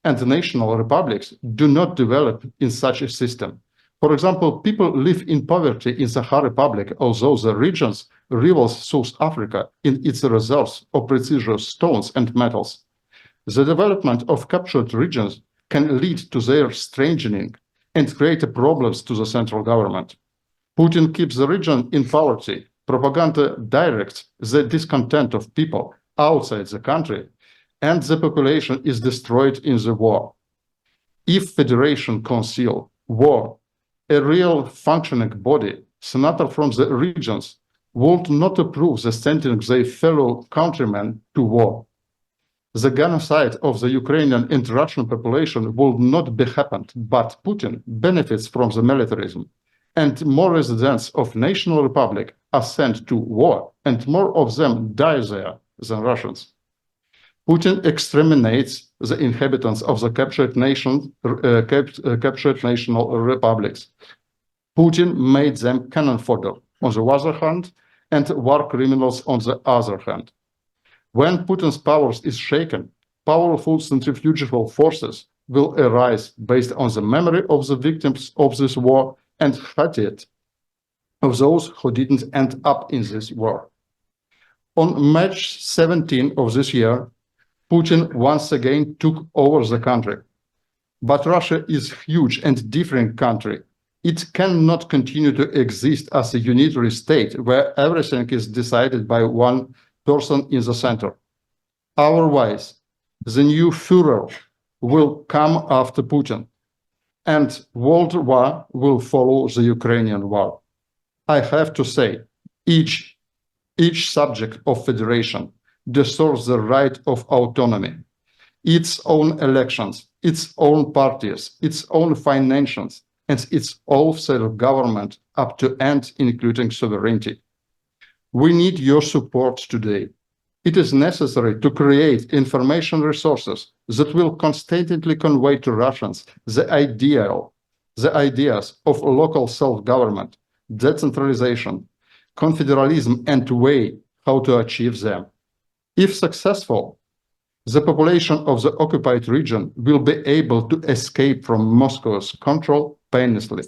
and national republics do not develop in such a system. For example, people live in poverty in Sakha Republic, although the regions rivals South Africa in its reserves of precious stones and metals. The development of captured regions can lead to their strengthening and create problems to the central government. Putin keeps the region in poverty. Propaganda directs the discontent of people outside the country, and the population is destroyed in the war. If Federation Council were a real functioning body, senators from the regions would not approve the sending their fellow countrymen to war. The genocide of the Ukrainian and Russian population will not be happened, but Putin benefits from the militarism, and more residents of National Republic are sent to war, and more of them die there than Russians. Putin exterminates the inhabitants of the captured national republics. Putin made them cannon fodder on the one hand and war criminals on the other hand. When Putin's powers is shaken, powerful centrifugal forces will arise based on the memory of the victims of this war and hatred of those who didn't end up in this war. On March 17 of this year, Putin once again took over the country. But Russia is a huge and different country. It cannot continue to exist as a unitary state where everything is decided by one person in the center. Otherwise, the new Führer will come after Putin, and World War will follow the Ukrainian war. I have to say, each subject of federation deserves the right of autonomy, its own elections, its own parties, its own financials, and its own self-government up to end, including sovereignty. We need your support today. It is necessary to create information resources that will constantly convey to Russians the ideas of local self-government, decentralization, confederalism, and way how to achieve them. If successful, the population of the occupied region will be able to escape from Moscow's control painlessly.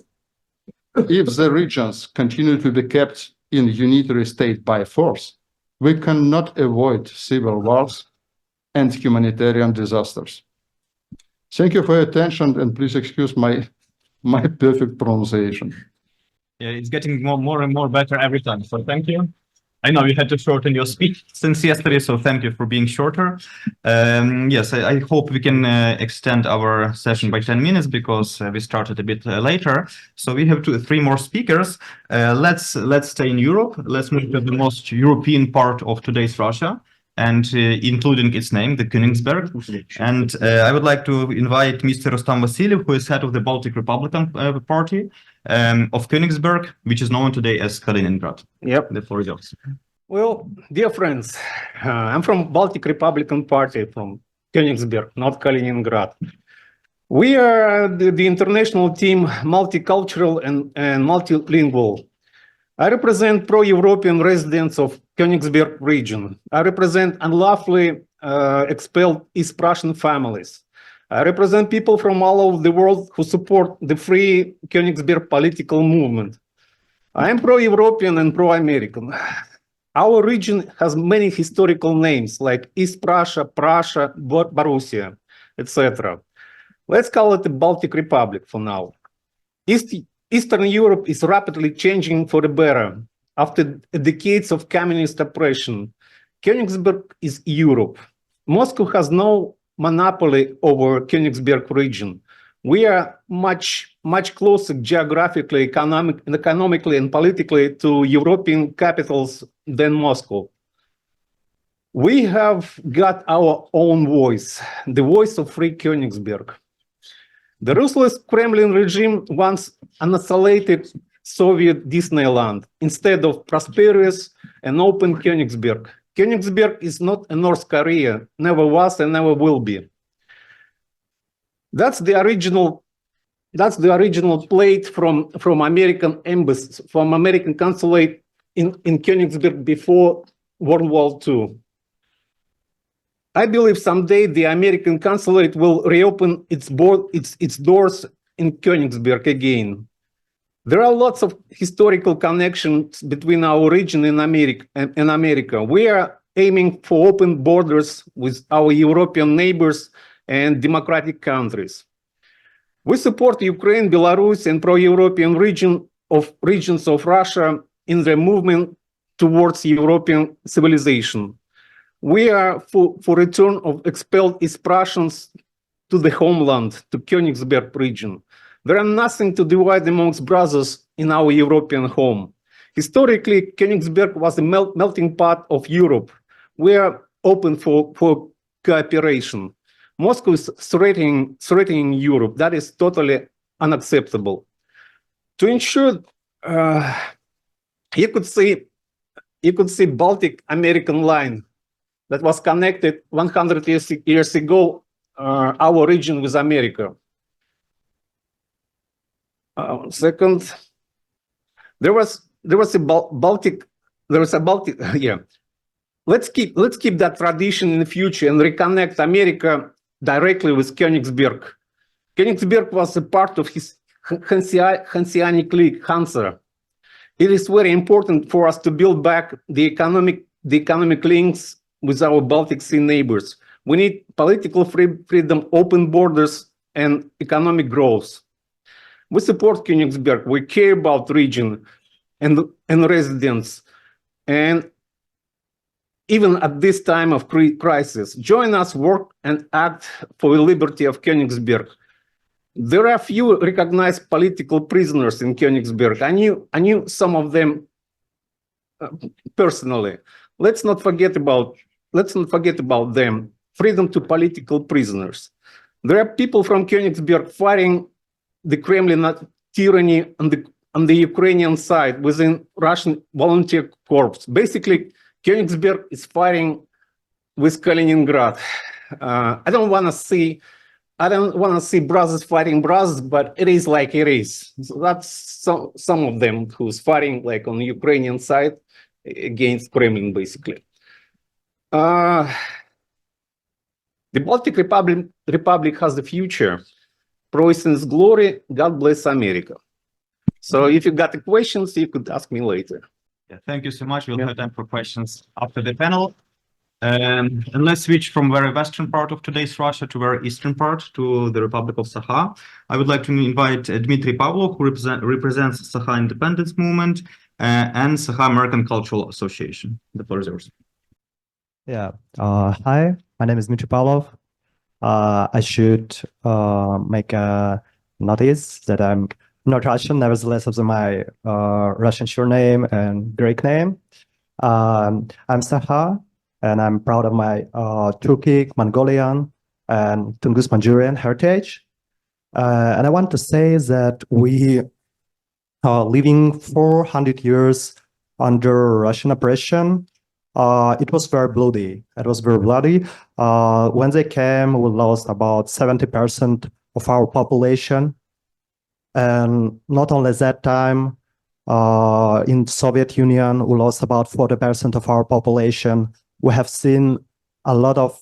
If the regions continue to be kept in unitary state by force, we cannot avoid civil wars and humanitarian disasters. Thank you for your attention, and please excuse my perfect pronunciation. Yeah, it's getting more and more better every time, so thank you. I know you had to shorten your speech since yesterday, so thank you for being shorter. Yes, I hope we can extend our session by 10 minutes because we started a bit later. So we have three more speakers. Let's stay in Europe. Let's move to the most European part of today's Russia, and including its name, the Königsberg. And I would like to invite Mr. Rustam Vasilyev, who is head of the Baltic Republican Party of Königsberg, which is known today as Kaliningrad. Yep. The floor is yours. Well, dear friends, I'm from Baltic Republican Party from Königsberg, not Kaliningrad. We are the international team, multicultural and multilingual. I represent pro-European residents of Königsberg region. I represent unlawfully expelled East Prussian families. I represent people from all over the world who support the free Königsberg political movement. I am pro-European and pro-American. Our region has many historical names like East Prussia, Prussia, Borussia, etc. Let's call it the Baltic Republic for now. Eastern Europe is rapidly changing for the better. After decades of communist oppression, Königsberg is Europe. Moscow has no monopoly over Königsberg region. We are much closer geographically, economically, and politically to European capitals than Moscow. We have got our own voice, the voice of free Königsberg. The ruthless Kremlin regime wants an isolated Soviet Disneyland instead of prosperous and open Königsberg. Königsberg is not a North Korea, never was and never will be. That's the original plate from American embassy, from American consulate in Königsberg before World War II. I believe someday the American consulate will reopen its doors in Königsberg again. There are lots of historical connections between our region and America. We are aiming for open borders with our European neighbors and democratic countries. We support Ukraine, Belarus, and pro-European regions of Russia in their movement towards European civilization. We are for return of expelled East Prussians to the homeland, to Königsberg region. There are nothing to divide amongst brothers in our European home. Historically, Königsberg was a melting pot of Europe. We are open for cooperation. Moscow is threatening Europe. That is totally unacceptable. To ensure, you could see Baltic American line that was connected 100 years ago, our region with America. Second, there was a Baltic, yeah. Let's keep that tradition in the future and reconnect America directly with Königsberg. Königsberg was a part of his Hanseatic League, Hansa. It is very important for us to build back the economic links with our Baltic Sea neighbors. We need political freedom, open borders, and economic growth. We support Königsberg. We care about region and residents. And even at this time of crisis, join us, work and act for the liberty of Königsberg. There are few recognized political prisoners in Königsberg. I knew some of them personally. Let's not forget about them. Freedom to political prisoners. There are people from Königsberg fighting the Kremlin tyranny on the Ukrainian side within Russian volunteer corps. Basically, Königsberg is fighting with Kaliningrad. I don't want to see brothers fighting brothers, but it is like it is. So that's some of them who's fighting like on the Ukrainian side against Kremlin, basically. The Baltic Republic has the future. Providence glory. God bless America. So if you got the questions, you could ask me later. Yeah, thank you so much. We'll have time for questions after the panel. And let's switch from very western part of today's Russia to very eastern part, to the Republic of Sakha. I would like to invite Dmitry Pavlov, who represents Sakha Independence Movement and Sakha American Cultural Association. The floor is yours. Yeah. Hi, my name is Dmitry Pavlov. I should make a notice that I'm not Russian, nevertheless, of my Russian surname and Greek name. I'm Sakha, and I'm proud of my Turkic, Mongolian, and Tungus Manchurian heritage. And I want to say that we are living 400 years under Russian oppression. It was very bloody. It was very bloody. When they came, we lost about 70% of our population. And not only that time, in Soviet Union, we lost about 40% of our population. We have seen a lot of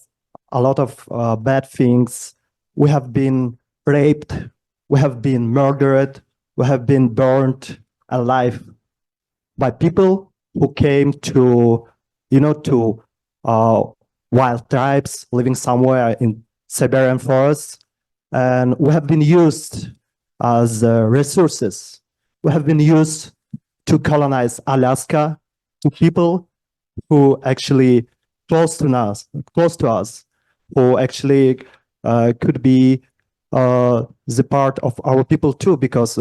bad things. We have been raped. We have been murdered. We have been burned alive by people who came to wild tribes living somewhere in Siberian forests. And we have been used as resources. We have been used to colonize Alaska, to people who actually close to us, who actually could be the part of our people too, because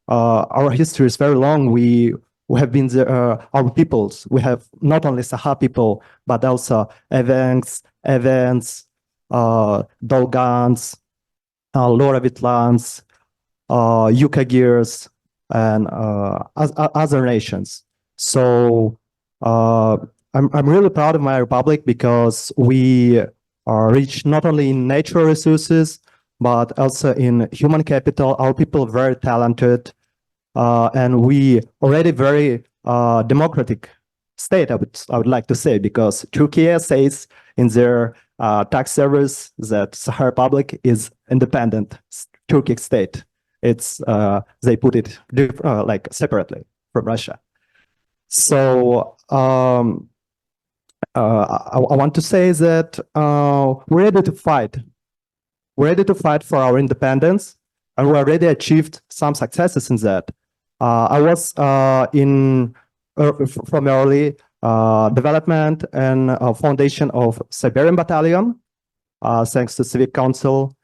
our history is very long. We have been our peoples. We have not only Sakha people, but also Evans, Dolgans, Loravitlans, Yukagirs, and other nations. So I'm really proud of my republic because we are rich not only in natural resources, but also in human capital. Our people are very talented, and we already very democratic state, I would like to say, because Turkey says in their tax service that Sakha Republic is independent Turkic state. It's they put it like separately from Russia. So I want to say that we're ready to fight. We're ready to fight for our independence, and we already achieved some successes in that. I was from early development and foundation of Siberian Battalion, thanks to Civic Council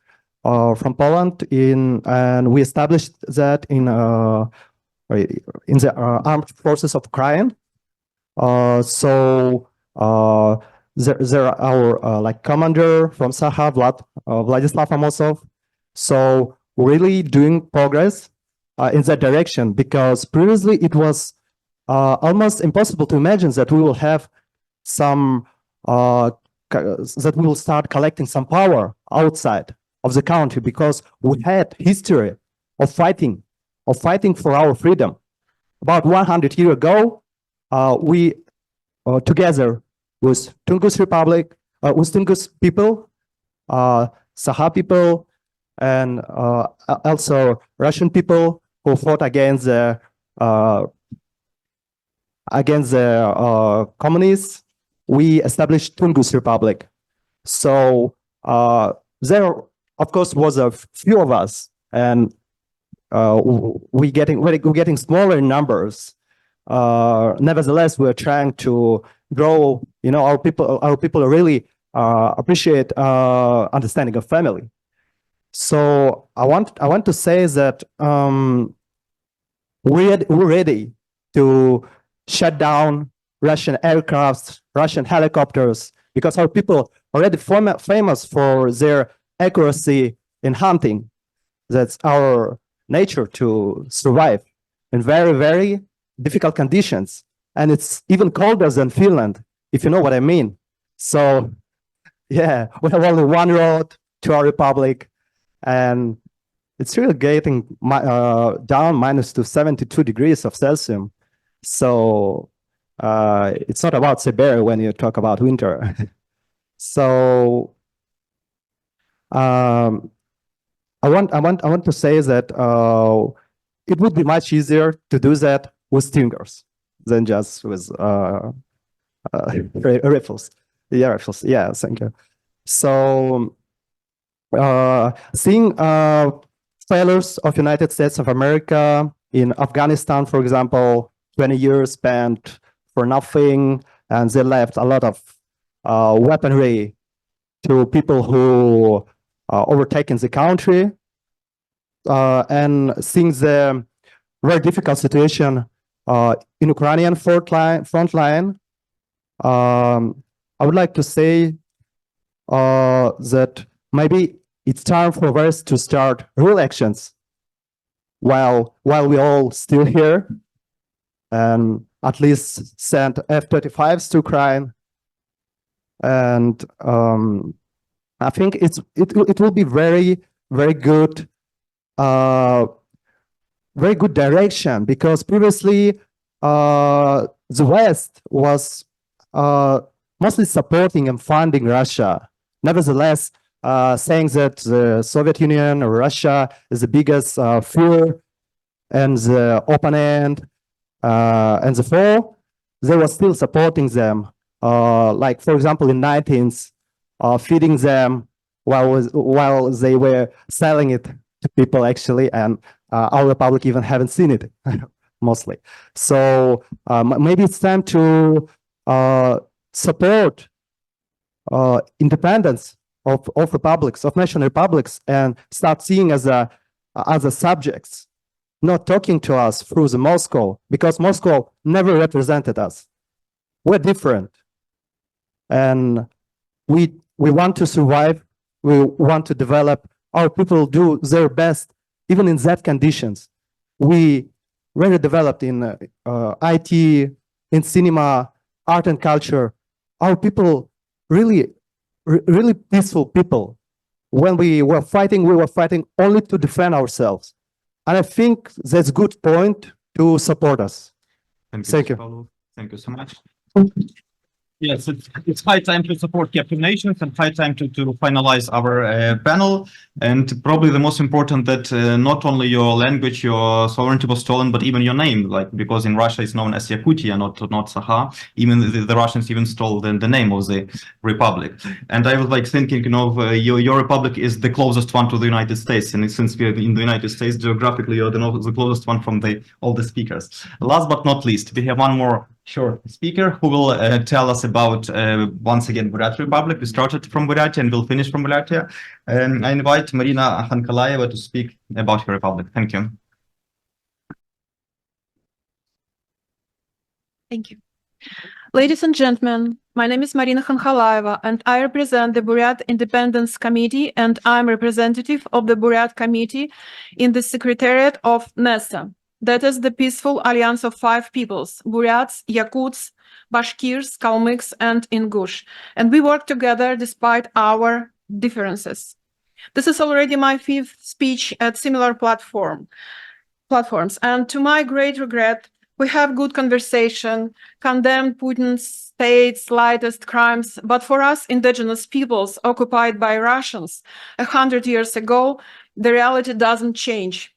from Poland, and we established that in the armed forces of Ukraine. There are our like commander from Sakha, Vladislav Amosov. So really doing progress in that direction, because previously it was almost impossible to imagine that we will have some that we will start collecting some power outside of the country, because we had history of fighting for our freedom. About 100 years ago, we together with Tungus Republic, with Tungus people, Sakha people, and also Russian people who fought against the communists, we established Tungus Republic. So there, of course, was a few of us, and we're getting smaller in numbers. Nevertheless, we're trying to grow. Our people really appreciate understanding of family. So I want to say that we're ready to shut down Russian aircrafts, Russian helicopters, because our people are already famous for their accuracy in hunting. That's our nature to survive in very, very difficult conditions. And it's even colder than Finland, if you know what I mean. So yeah, we have only one road to our republic, and it's really getting down minus to 72 degrees of Celsius. So it's not about Siberia when you talk about winter. So I want to say that it would be much easier to do that with stingers than just with rifles. Yeah, yeah, thank you. So, seeing failures of United States of America in Afghanistan, for example, 20 years spent for nothing, and they left a lot of weaponry to people who overtaken the country, and seeing the very difficult situation in Ukrainian front line, I would like to say that maybe it's time for us to start real actions while we all still here, and at least send F-35s to Ukraine. And I think it will be very good direction, because previously the West was mostly supporting and funding Russia. Nevertheless, saying that the Soviet Union or Russia is the biggest fear and the opponent and the foe, they were still supporting them. Like, for example, in 19th, feeding them while they were selling it to people, actually, and our republic even haven't seen it mostly. So maybe it's time to support independence of republics, of national republics, and start seeing as other subjects, not talking to us through the Moscow, because Moscow never represented us. We're different, and we want to survive. We want to develop. Our people do their best, even in that conditions. We really developed in IT, in cinema, art and culture. Our people really peaceful people. When we were fighting only to defend ourselves. And I think that's a good point to support us. Thank you. Paulo. Thank you so much. Yes, it's high time to support captive nations and high time to finalize our panel. And probably the most important that not only your language, your sovereignty was stolen, but even your name, like, because in Russia it's known as Yakutia, not Sakha. Even the Russians even stole the name of the republic. And I was like thinking, your republic is the closest one to the United States. And since we're in the United States, geographically, you're the closest one from all the speakers. Last but not least, we have one more short speaker who will tell us about, once again, Burят Republic. We started from Buryatia and we'll finish from Buryatia. I invite Marina Khankalayeva to speak about her republic. Thank you. Thank you. Ladies and gentlemen, my name is Marina Khankalayeva, and I represent the Buryat Independence Committee, and I'm representative of the Buryat Committee in the Secretariat of NESA. That is the Peaceful Alliance of Five Peoples, Buryats, Yakuts, Bashkirs, Kalmyks, and Ingush. And we work together despite our differences. This is already my fifth speech at similar platforms. And to my great regret, we have good conversation, condemn Putin's state's latest crimes, but for us indigenous peoples occupied by Russians 100 years ago, the reality doesn't change.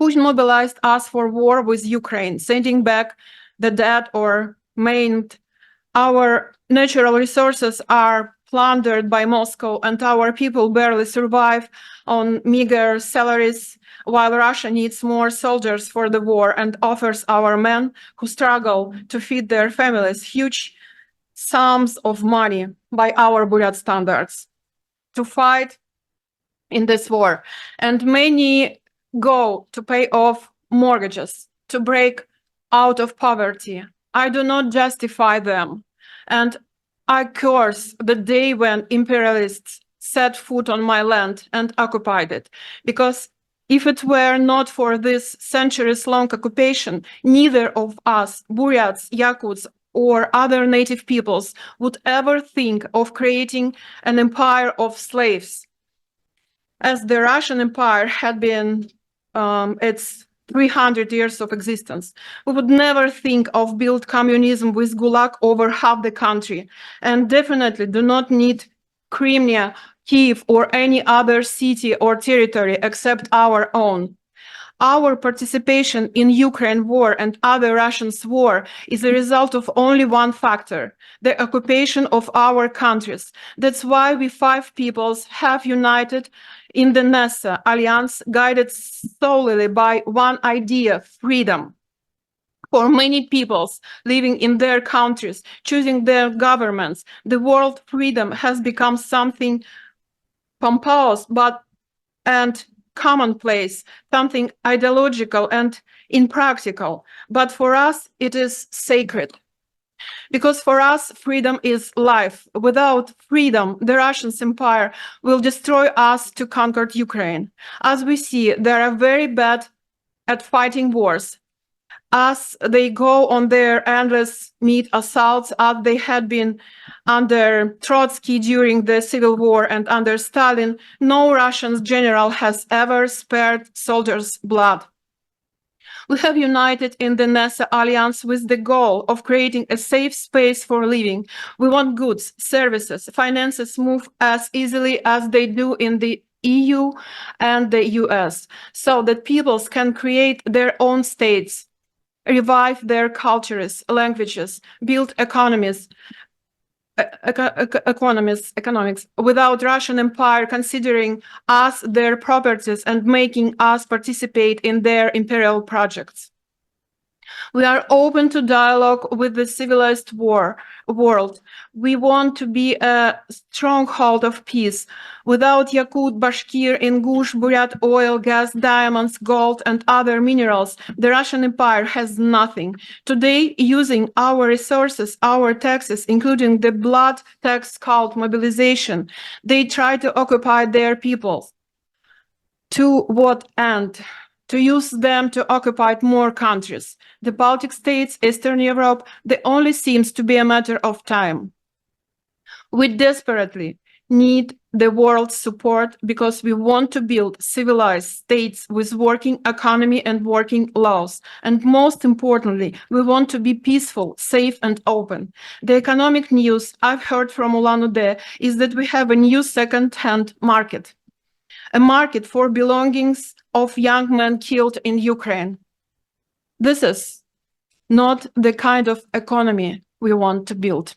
Putin mobilized us for war with Ukraine, sending back the dead or maimed. Our natural resources are plundered by Moscow, and our people barely survive on meager salaries, while Russia needs more soldiers for the war and offers our men who struggle to feed their families huge sums of money by our Buryat standards to fight in this war. And many go to pay off mortgages, to break out of poverty. I do not justify them. And I curse the day when imperialists set foot on my land and occupied it. Because if it were not for this centuries-long occupation, neither of us, Buryats, Yakuts, or other native peoples, would ever think of creating an empire of slaves. As the Russian Empire had been its 300 years of existence. We would never think of build communism with Gulag over half the country, and definitely do not need Crimea, Kiev, or any other city or territory except our own. our participation in Ukraine war and other Russians' war is a result of only one factor, the occupation of our countries. That's why we five peoples have united in the NASA alliance, guided solely by one idea, freedom. For many peoples living in their countries, choosing their governments, the word freedom has become something pompous and commonplace, something ideological and impractical. But for us, it is sacred. Because for us, freedom is life. Without freedom, the Russian Empire will destroy us to conquer Ukraine. As we see, they are very bad at fighting wars. As they go on their endless meat assaults, as they had been under Trotsky during the Civil War and under Stalin, no Russian general has ever spared soldiers' blood. We have united in the NASA alliance with the goal of creating a safe space for living. We want goods, services, finances move as easily as they do in the EU and the US, so that peoples can create their own states, revive their cultures, languages, build economics without Russian Empire considering us their properties and making us participate in their imperial projects. We are open to dialogue with the civilized world. We want to be a stronghold of peace. Without Yakut, Bashkir, Ingush, Buryat oil, gas, diamonds, gold, and other minerals, the Russian Empire has nothing. Today, using our resources, our taxes, including the blood tax called mobilization, they try to occupy their people. To what end? To use them to occupy more countries. The Baltic states, Eastern Europe, they only seems to be a matter of time. We desperately need the world's support because we want to build civilized states with working economy and working laws. And most importantly, we want to be peaceful, safe, and open. The economic news I've heard from Ulan-Ude is that we have a new second-hand market. A market for belongings of young men killed in Ukraine. This is not the kind of economy we want to build.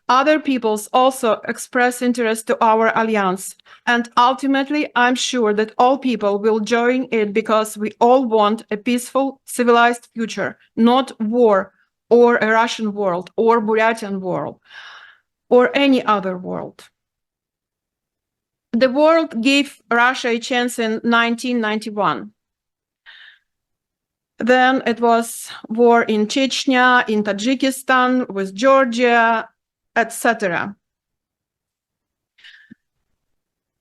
Other peoples also express interest to our alliance, and ultimately I'm sure that all people will join it because we all want a peaceful, civilized future, not war or a Russian world or Buryatian world or any other world. The world gave Russia a chance in 1991. Then it was war in Chechnya, in Tajikistan, with Georgia, etc.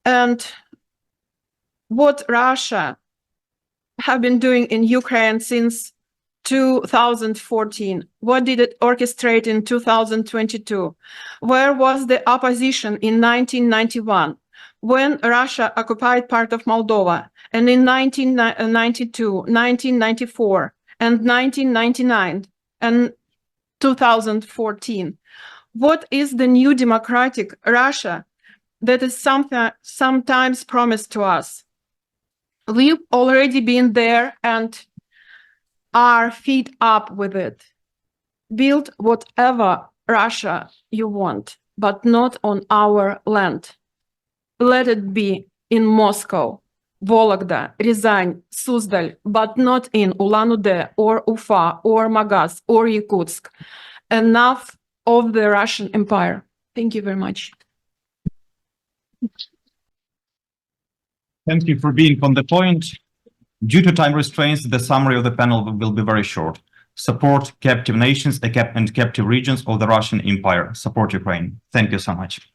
And what Russia have been doing in Ukraine since 2014, what did it orchestrate in 2022? Where was the opposition in 1991? When Russia occupied part of Moldova, and in 1992, 1994, and 1999, and 2014. What is the new democratic Russia that is sometimes promised to us? We've already been there and are fed up with it. Build whatever Russia you want, but not on our land. Let it be in Moscow, Vologda, Ryazan, Suzdal, but not in Ulan-Ude or Ufa or Magaz or Yakutsk. Enough of the Russian Empire. Thank you very much. Thank you for being on the point. Due to time restraints, the summary of the panel will be very short. Support captive nations and captive regions of the Russian Empire. Support Ukraine. Thank you so much.